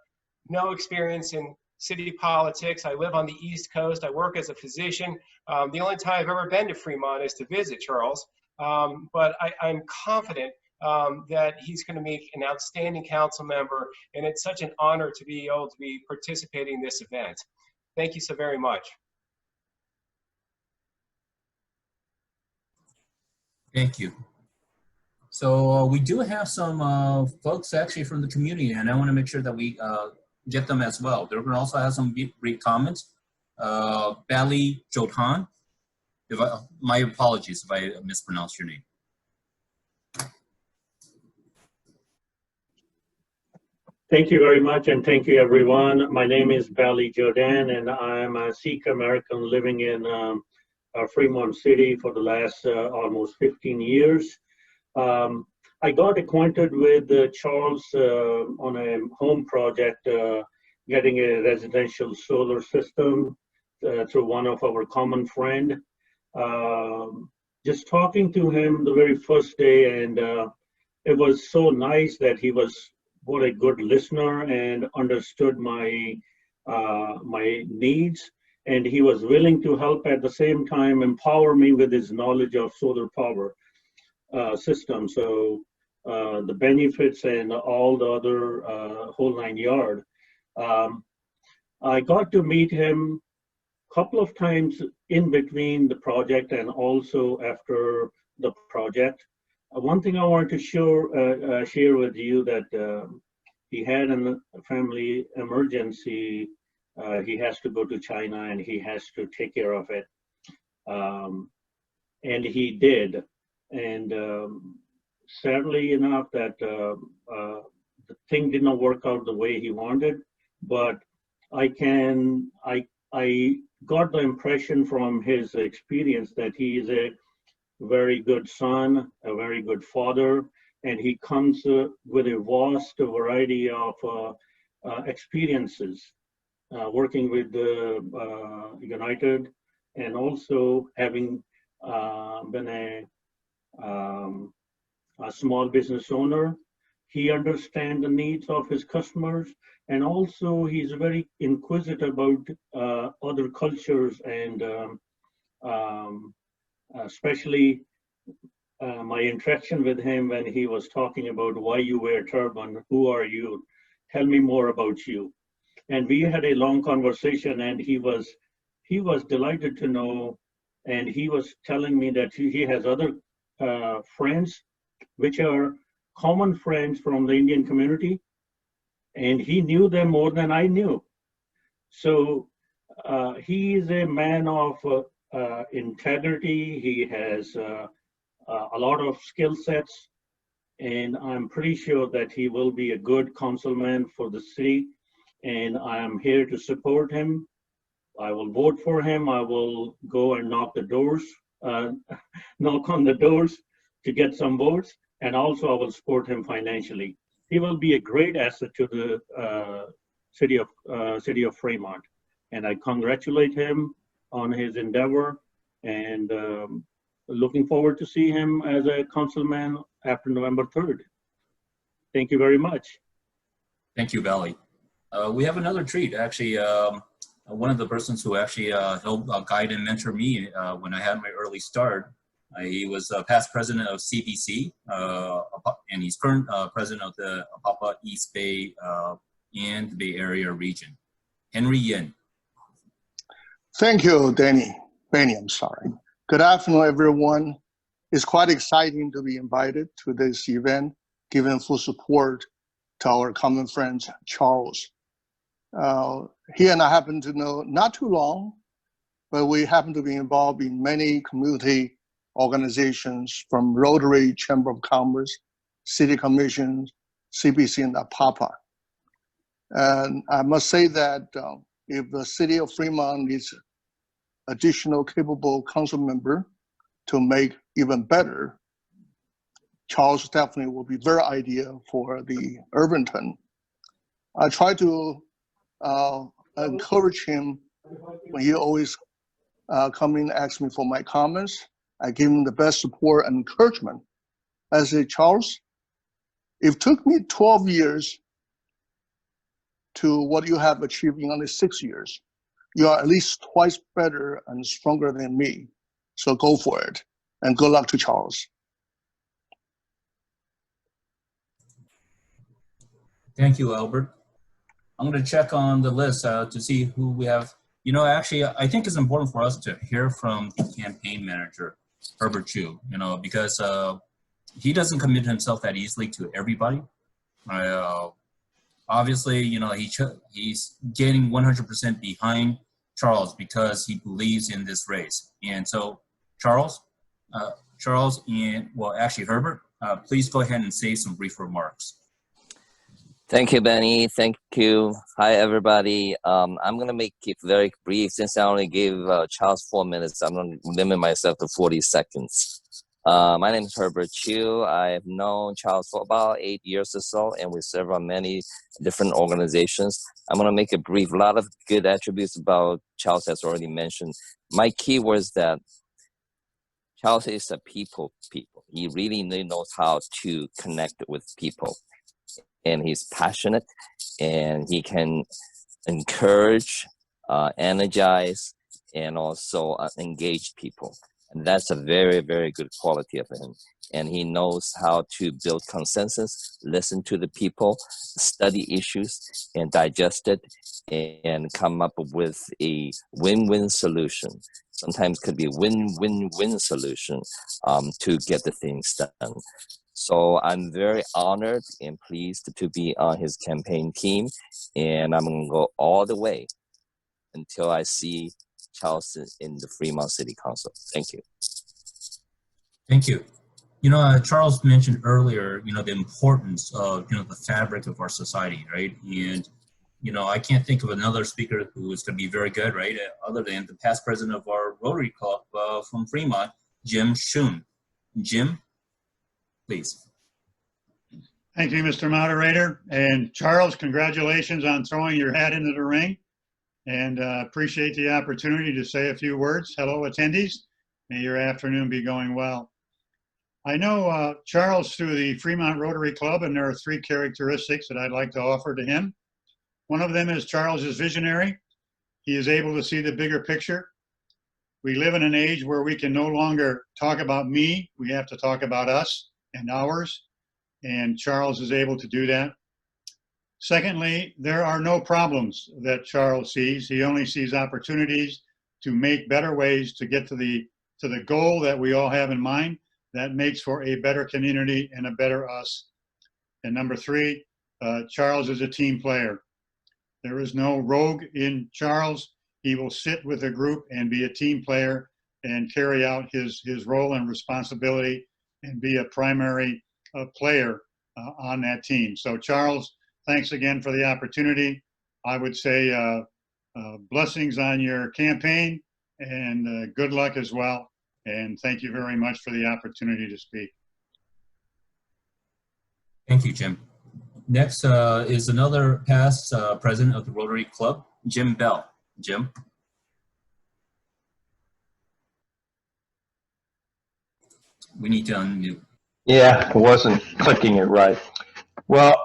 no experience in city politics. I live on the East Coast. I work as a physician. The only time I've ever been to Fremont is to visit Charles. But I'm confident that he's going to make an outstanding council member, and it's such an honor to be able to be participating in this event. Thank you so very much. Thank you. So we do have some folks actually from the community, and I want to make sure that we get them as well. They're going to also have some brief comments. Bali Jodhan, my apologies if I mispronounced your name. Thank you very much, and thank you, everyone. My name is Bali Jordan, and I'm a Sikh American living in Fremont City for the last almost 15 years. I got acquainted with Charles on a home project, getting a residential solar system through one of our common friend. Just talking to him the very first day, and it was so nice that he was what a good listener and understood my my needs, and he was willing to help at the same time empower me with his knowledge of solar power system. So the benefits and all the other whole 9 yard. I got to meet him a couple of times in between the project and also after the project. One thing I want to share with you that he had a family emergency. He has to go to China and he has to take care of it. And he did. And sadly enough that the thing did not work out the way he wanted, but I got the impression from his experience that he is a very good son, a very good father, and he comes with a vast variety of experiences working with United, and also having been a small business owner. He understands the needs of his customers, and also he's very inquisitive about other cultures, and especially my interaction with him when he was talking about why you wear turban, who are you, tell me more about you. And we had a long conversation, and he was delighted to know, and he was telling me that he has other friends which are common friends from the Indian community, and he knew them more than I knew. So he is a man of integrity. He has a lot of skill sets, and I'm pretty sure that he will be a good councilman for the city, and I am here to support him. I will vote for him. I will go and knock on the doors to get some votes, and also I will support him financially. He will be a great asset to the city of Fremont, and I congratulate him on his endeavor, and looking forward to see him as a councilman after November 3rd. Thank you very much. Thank you, Valley. We have another treat. Actually, one of the persons who actually helped guide and mentor me when I had my early start, he was past president of CBC, and he's current president of the Apapa East Bay and the Bay Area region. Henry Yin. Thank you, Benny, I'm sorry. Good afternoon, everyone. It's quite exciting to be invited to this event, giving full support to our common friend, Charles. He and I happen to know not too long, but we happen to be involved in many community organizations, from Rotary, Chamber of Commerce, City Commission, CBC, and Apapa. And I must say that if the city of Fremont needs additional capable council member to make even better, Charles definitely will be very ideal for the Irvington. I try to encourage him when he always come in and ask me for my comments. I give him the best support and encouragement. I say, Charles, it took me 12 years to what you have achieved in only 6 years. You are at least twice better and stronger than me. So go for it. And good luck to Charles. Thank you, Albert. I'm going to check on the list to see who we have. You know, actually, I think it's important for us to hear from the campaign manager, Herbert Chu, you know, because he doesn't commit himself that easily to everybody. Obviously, you know, he's getting 100% behind Charles because he believes in this race. And so, Charles and, well, actually, Herbert, please go ahead and say some brief remarks. Thank you, Benny. Thank you. Hi, everybody. I'm going to make it very brief. Since I only gave Charles 4 minutes, I'm going to limit myself to 40 seconds. My name is Herbert Chu. I've known Charles for about 8 years or so, and we serve on many different organizations. I'm going to make it brief. A lot of good attributes about Charles has already mentioned. My key was that Charles is a people. He really knows how to connect with people. And he's passionate, and he can encourage, energize, and also engage people. And that's a very, very good quality of him. And he knows how to build consensus, listen to the people, study issues, and digest it, and come up with a win-win solution. Sometimes could be a win-win-win solution to get the things done. So I'm very honored and pleased to be on his campaign team, and I'm going to go all the way until I see Charles in the Fremont City Council. Thank you. Thank you. You know, Charles mentioned earlier, you know, the importance of, you know, the fabric of our society, right? And, you know, I can't think of another speaker who is going to be very good, right? Other than the past president of our Rotary Club from Fremont, Jim Shun. Jim, please. Thank you, Mr. Moderator. And Charles, congratulations on throwing your hat into the ring. And appreciate the opportunity to say a few words. Hello, attendees. May your afternoon be going well. I know Charles through the Fremont Rotary Club, and there are 3 characteristics that I'd like to offer to him. One of them is Charles is visionary. He is able to see the bigger picture. We live in an age where we can no longer talk about me. We have to talk about us and ours. And Charles is able to do that. Secondly, there are no problems that Charles sees. He only sees opportunities to make better ways to get to the goal that we all have in mind that makes for a better community and a better us. And number 3, Charles is a team player. There is no rogue in Charles. He will sit with a group and be a team player and carry out his role and responsibility and be a primary player on that team. So Charles, thanks again for the opportunity. I would say blessings on your campaign and good luck as well. And thank you very much for the opportunity to speak. Thank you, Jim. Next is another past president of the Rotary Club, Jim Bell. Jim. We need to unmute. Yeah, I wasn't clicking it right. Well,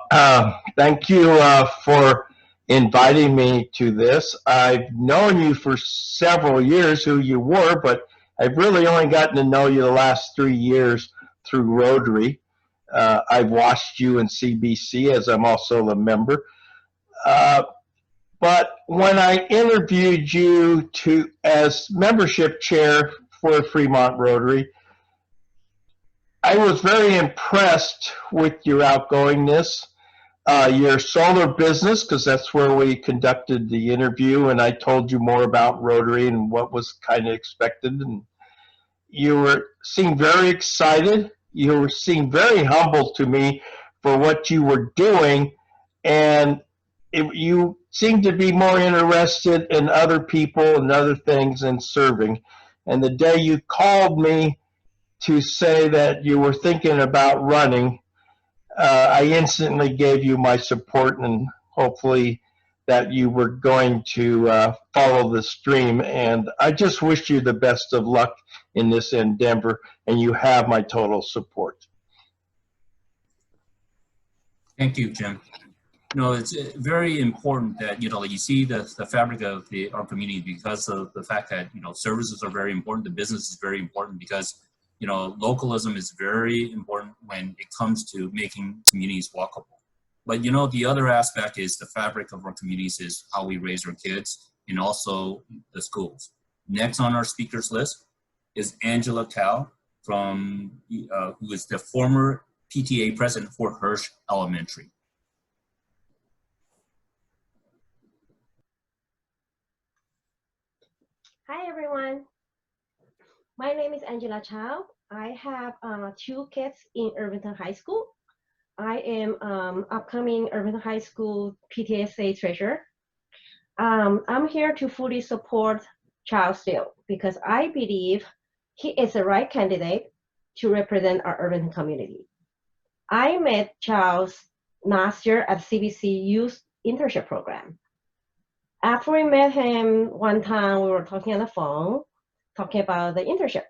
thank you for inviting me to this. I've known you for several years, who you were, but I've really only gotten to know you the last 3 years through Rotary. I've watched you in CBC, as I'm also a member. But when I interviewed you as membership chair for Fremont Rotary, I was very impressed with your outgoingness, your solar business, because that's where we conducted the interview, and I told you more about Rotary and what was kind of expected. And you seemed very excited. You seemed very humble to me for what you were doing, and you seemed to be more interested in other people and other things and serving. And the day you called me to say that you were thinking about running, I instantly gave you my support, and hopefully that you were going to follow the stream. And I just wish you the best of luck in this endeavor, and you have my total support. Thank you, Jim. You know, it's very important that, you know, you see the fabric of our community, because of the fact that, you know, services are very important, the business is very important, because, you know, localism is very important when it comes to making communities walkable. But, you know, the other aspect is the fabric of our communities is how we raise our kids, and also the schools. Next on our speakers list is Angela Cao, who is the former PTA president for Hirsch Elementary. Hi, everyone. My name is Angela Chow. I have 2 kids in Irvington High School. I am upcoming Urban High School PTSA treasurer. I'm here to fully support Charles still because I believe he is the right candidate to represent our urban community. I met Charles last year at CBC Youth Internship Program. After we met him one time, we were talking on the phone, talking about the internship.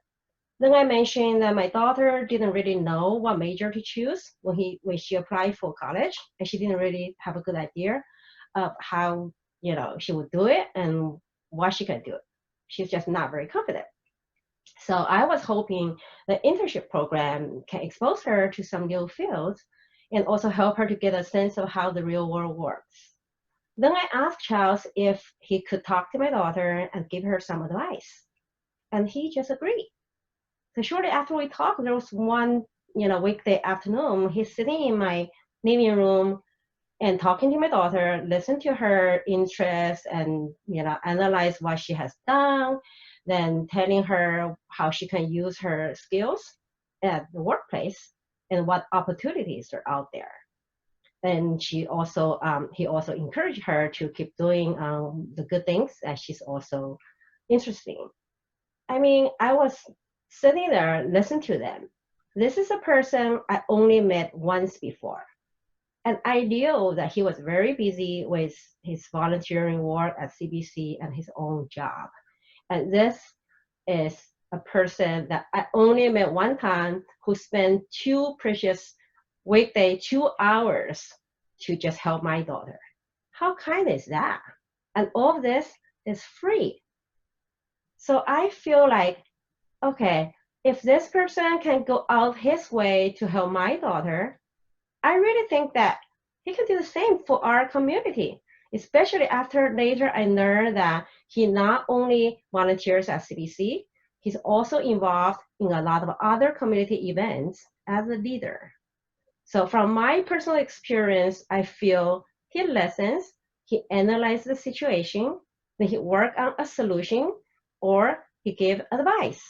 Then I mentioned that my daughter didn't really know what major to choose when she applied for college, and she didn't really have a good idea of how she would do it and what she can do. She's just not very confident. So I was hoping the internship program can expose her to some new fields and also help her to get a sense of how the real world works. Then I asked Charles if he could talk to my daughter and give her some advice, and he just agreed. So shortly after we talked, there was one, weekday afternoon, he's sitting in my living room and talking to my daughter, listen to her interests and, analyze what she has done, then telling her how she can use her skills at the workplace and what opportunities are out there. And he also encouraged her to keep doing the good things that she's also interested in. I mean, I was sitting there, listening to them. This is a person I only met once before. And I knew that he was very busy with his volunteering work at CBC and his own job. And this is a person that I only met one time who spent 2 precious weekday 2 hours to just help my daughter. How kind is that? And all of this is free. So I feel like, okay, if this person can go out his way to help my daughter, I really think that he can do the same for our community, especially after later I learned that he not only volunteers at CBC, he's also involved in a lot of other community events as a leader. So from my personal experience, I feel he listens, he analyzes the situation, then he works on a solution, or he gives advice.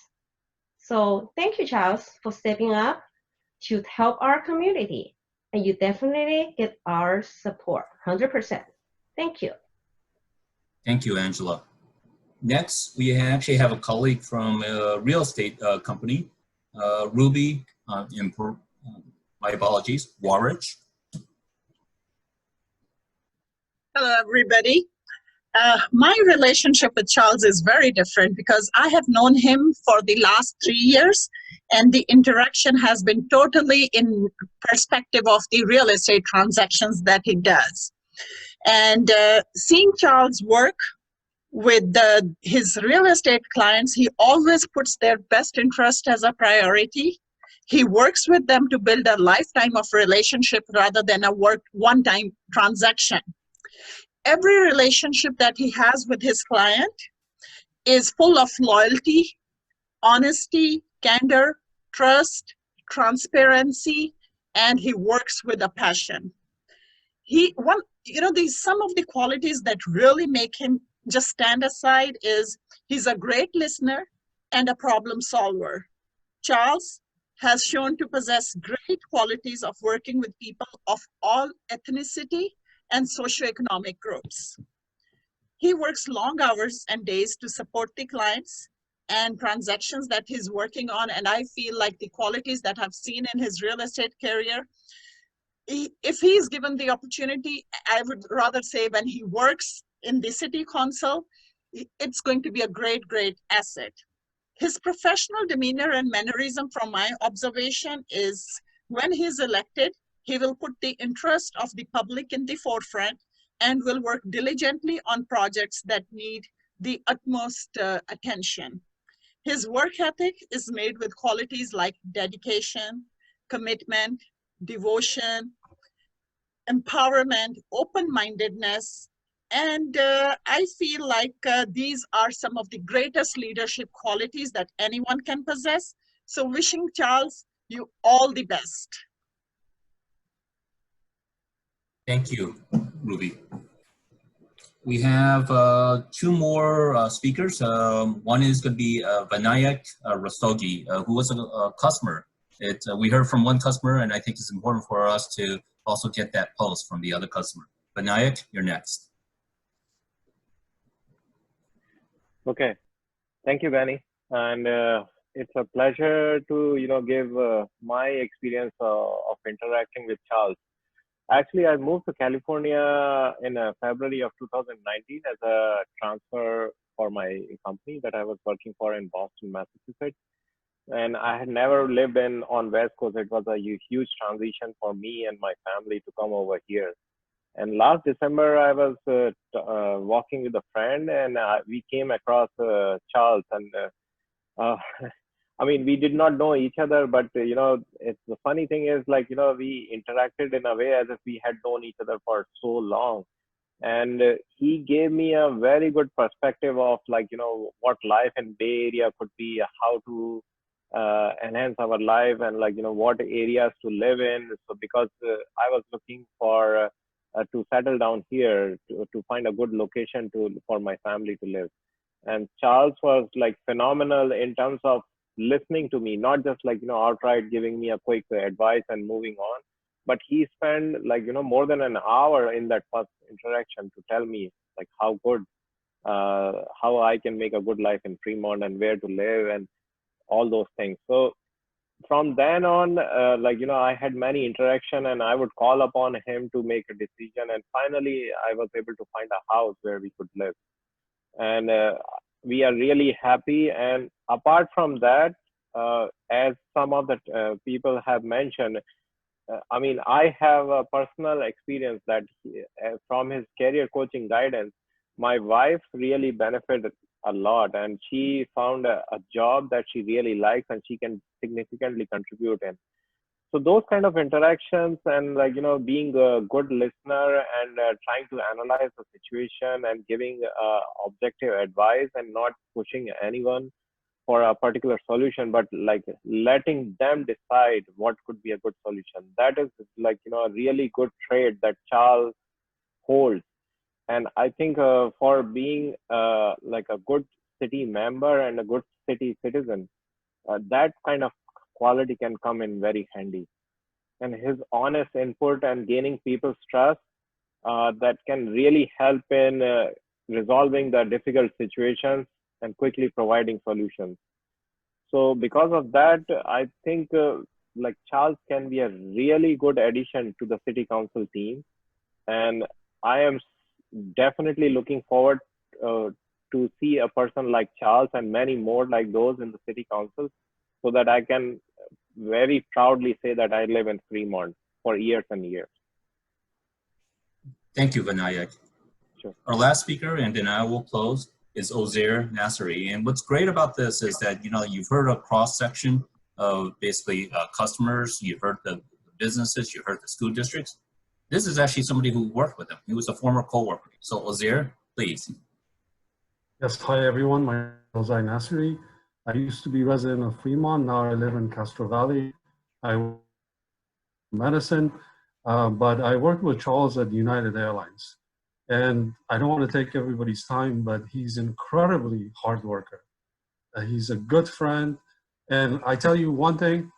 So thank you, Charles, for stepping up to help our community. And you definitely get our support, 100%. Thank you. Thank you, Angela. Next, we actually have a colleague from a real estate company, Ruby, my apologies, Warridge. Hello, everybody. My relationship with Charles is very different because I have known him for the last 3 years, and the interaction has been totally in perspective of the real estate transactions that he does. And seeing Charles work with his real estate clients, he always puts their best interest as a priority. He works with them to build a lifetime of relationship rather than a one-time transaction. Every relationship that he has with his client is full of loyalty, honesty, candor, trust, transparency, and he works with a passion. Some of the qualities that really make him just stand aside is he's a great listener and a problem solver. Charles has shown to possess great qualities of working with people of all ethnicity and socioeconomic groups. He works long hours and days to support the clients and transactions that he's working on, and I feel like the qualities that I've seen in his real estate career, if he's given the opportunity, I would rather say when he works in the city council, it's going to be a great, great asset. His professional demeanor and mannerism from my observation is when he's elected, he will put the interest of the public in the forefront and will work diligently on projects that need the utmost attention. His work ethic is made with qualities like dedication, commitment, devotion, empowerment, open-mindedness, and I feel like these are some of the greatest leadership qualities that anyone can possess. So wishing Charles you all the best. Thank you, Ruby. We have 2 more speakers. One is going to be Vinayak Rastogi, who was a customer We heard from one customer, and I think it's important for us to also get that pulse from the other customer. Vinayak, you're next. Okay, thank you, Benny, and it's a pleasure to give my experience of interacting with Charles. Actually, I moved to California in February of 2019 as a transfer for my company that I was working for in Boston, Massachusetts. And I had never lived on West Coast. It was a huge transition for me and my family to come over here. And last December, I was walking with a friend, and we came across Charles. And I mean, we did not know each other, but it's the funny thing is, we interacted in a way as if we had known each other for so long. And he gave me a very good perspective of what life in Bay Area could be, how to enhance our life, and what areas to live in. So because I was looking for to settle down here, to find a good location for my family to live. And Charles was phenomenal in terms of listening to me, not just outright giving me a quick advice and moving on, but he spent more than an hour in that first interaction to tell me how I can make a good life in Fremont and where to live and all those things. So from then on, I had many interaction, and I would call upon him to make a decision. And finally, I was able to find a house where we could live. And we are really happy. And apart from that, as some of the people have mentioned, I mean, I have a personal experience that from his career coaching guidance, my wife really benefited a lot, and she found a job that she really likes and she can significantly contribute in. So those kind of interactions and being a good listener and trying to analyze the situation and giving objective advice and not pushing anyone for a particular solution, but letting them decide what could be a good solution. That is a really good trait that Charles holds. And I think for being a good city member and a good city citizen, that kind of quality can come in very handy. And his honest input and gaining people's trust, that can really help in resolving the difficult situations and quickly providing solutions. So because of that, I think Charles can be a really good addition to the city council team. And I am definitely looking forward to see a person like Charles and many more like those in the city council, so that I can very proudly say that I live in Fremont for years and years. Thank you, Vinayak. Sure. Our last speaker, and then I will close, is Ozair Nasseri. And what's great about this is that, you've heard a cross-section of basically customers, you've heard the businesses, you've heard the school districts. This is actually somebody who worked with him. He was a former co-worker. So Ozair, please. Yes, hi everyone, my name is Ozair Nasseri. I used to be resident of Fremont, now I live in Castro Valley. I work in medicine, but I worked with Charles at United Airlines. And I don't want to take everybody's time, but he's incredibly hard worker. He's a good friend. And I tell you one thing,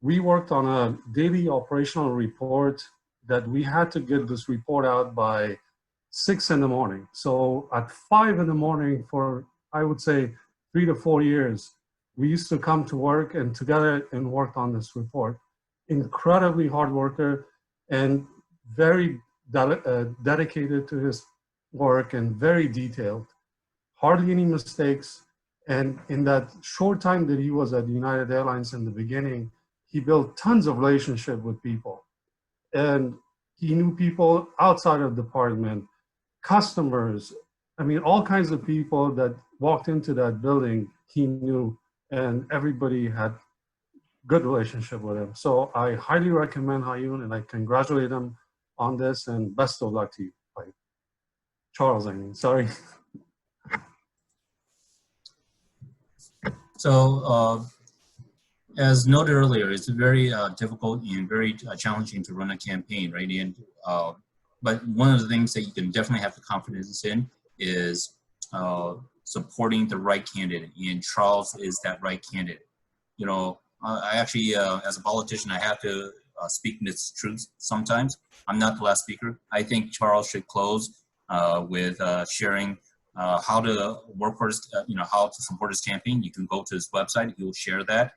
we worked on a daily operational report that we had to get this report out by 6 in the morning. So at 5 in the morning for, I would say, 3 to 4 years, we used to come to work and together and worked on this report. Incredibly hard worker and very dedicated to his work and very detailed, hardly any mistakes. And in that short time that he was at United Airlines in the beginning, he built tons of relationship with people. And he knew people outside of the department, customers, I mean, all kinds of people that walked into that building, he knew, and everybody had good relationship with him. So I highly recommend Hayun, and I congratulate him on this, and best of luck to you. Charles, I mean, sorry. So as noted earlier, it's very difficult and very challenging to run a campaign, right? And but one of the things that you can definitely have the confidence in is supporting the right candidate, and Charles is that right candidate. I actually, as a politician, I have to speak mistruths sometimes. I'm not the last speaker. I think Charles should close with sharing how to work for his, how to support his campaign. You can go to his website. He will share that.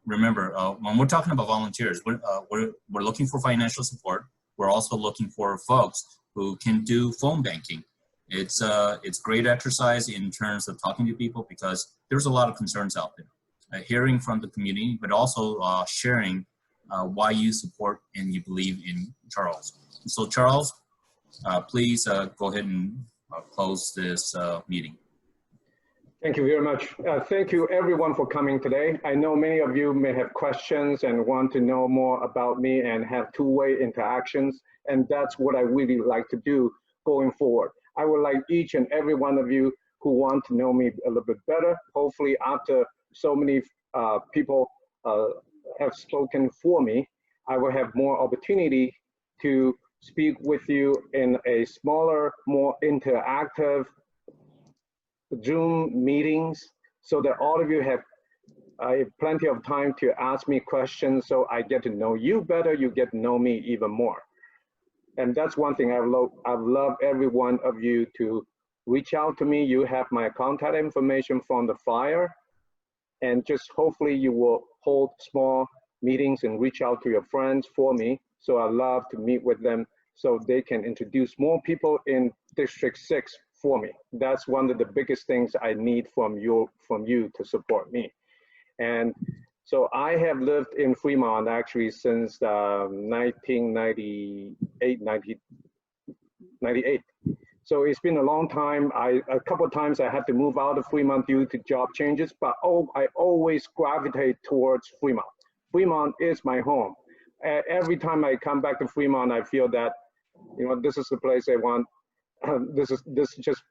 Remember, when we're talking about volunteers, we're looking for financial support. We're also looking for folks who can do phone banking. It's great exercise in terms of talking to people because there's a lot of concerns out there. Hearing from the community, but also sharing why you support and you believe in Charles. So Charles, please go ahead and close this meeting. Thank you very much. Thank you everyone for coming today. I know many of you may have questions and want to know more about me and have two-way interactions, and that's what I really like to do going forward. I would like each and every one of you who want to know me a little bit better, hopefully after so many people have spoken for me, I will have more opportunity to speak with you in a smaller, more interactive Zoom meetings so that all of you have plenty of time to ask me questions so I get to know you better, you get to know me even more. And that's one thing I've loved every one of you to reach out to me. You have my contact information from the flyer, and just hopefully you will hold small meetings and reach out to your friends for me. So I love to meet with them so they can introduce more people in District 6 for me. That's one of the biggest things I need from you to support me. And so I have lived in Fremont actually since 1998. So it's been a long time. A couple of times I had to move out of Fremont due to job changes, but I always gravitate towards Fremont. Fremont is my home. Every time I come back to Fremont, I feel that, this is the place I want. This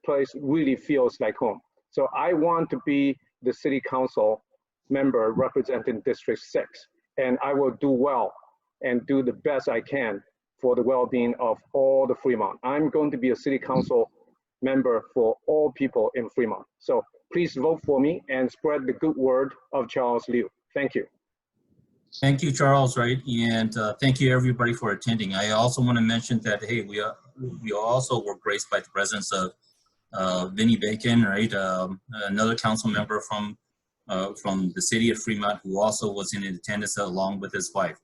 place really feels like home. So I want to be the city council member representing District 6, and I will do well and do the best I can for the well-being of all the Fremont. I'm going to be a city council member for all people in Fremont. So please vote for me and spread the good word of Charles Liu. Thank you. Thank you, Charles, right? And thank you everybody for attending. I also want to mention that, hey, we also were graced by the presence of Vinnie Bacon, right? Another council member from the city of Fremont who also was in attendance along with his wife.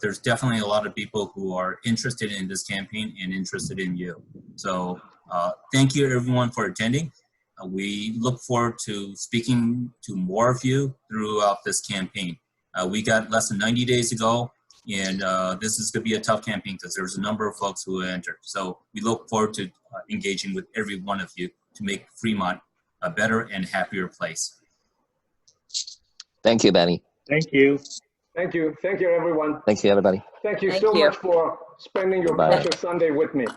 There's definitely a lot of people who are interested in this campaign and interested in you. So thank you everyone for attending. We look forward to speaking to more of you throughout this campaign. We got less than 90 days to go, and this is going to be a tough campaign because there's a number of folks who entered. So we look forward to engaging with every one of you to make Fremont a better and happier place. Thank you, Benny. Thank you. Thank you. Thank you, everyone. Thank you, everybody. Thank you so much for spending your precious Sunday with me.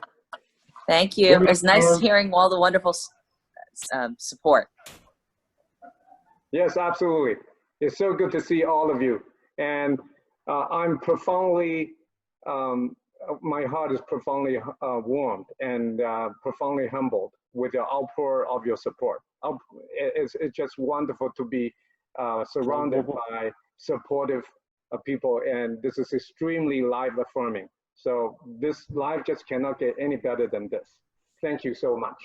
Thank you. It was nice hearing all the wonderful support. Yes, absolutely. It's so good to see all of you. And I'm profoundly, my heart is profoundly warmed and profoundly humbled with the outpour of your support. It's just wonderful to be surrounded by supportive people, and this is extremely life affirming. So this life just cannot get any better than this. Thank you so much.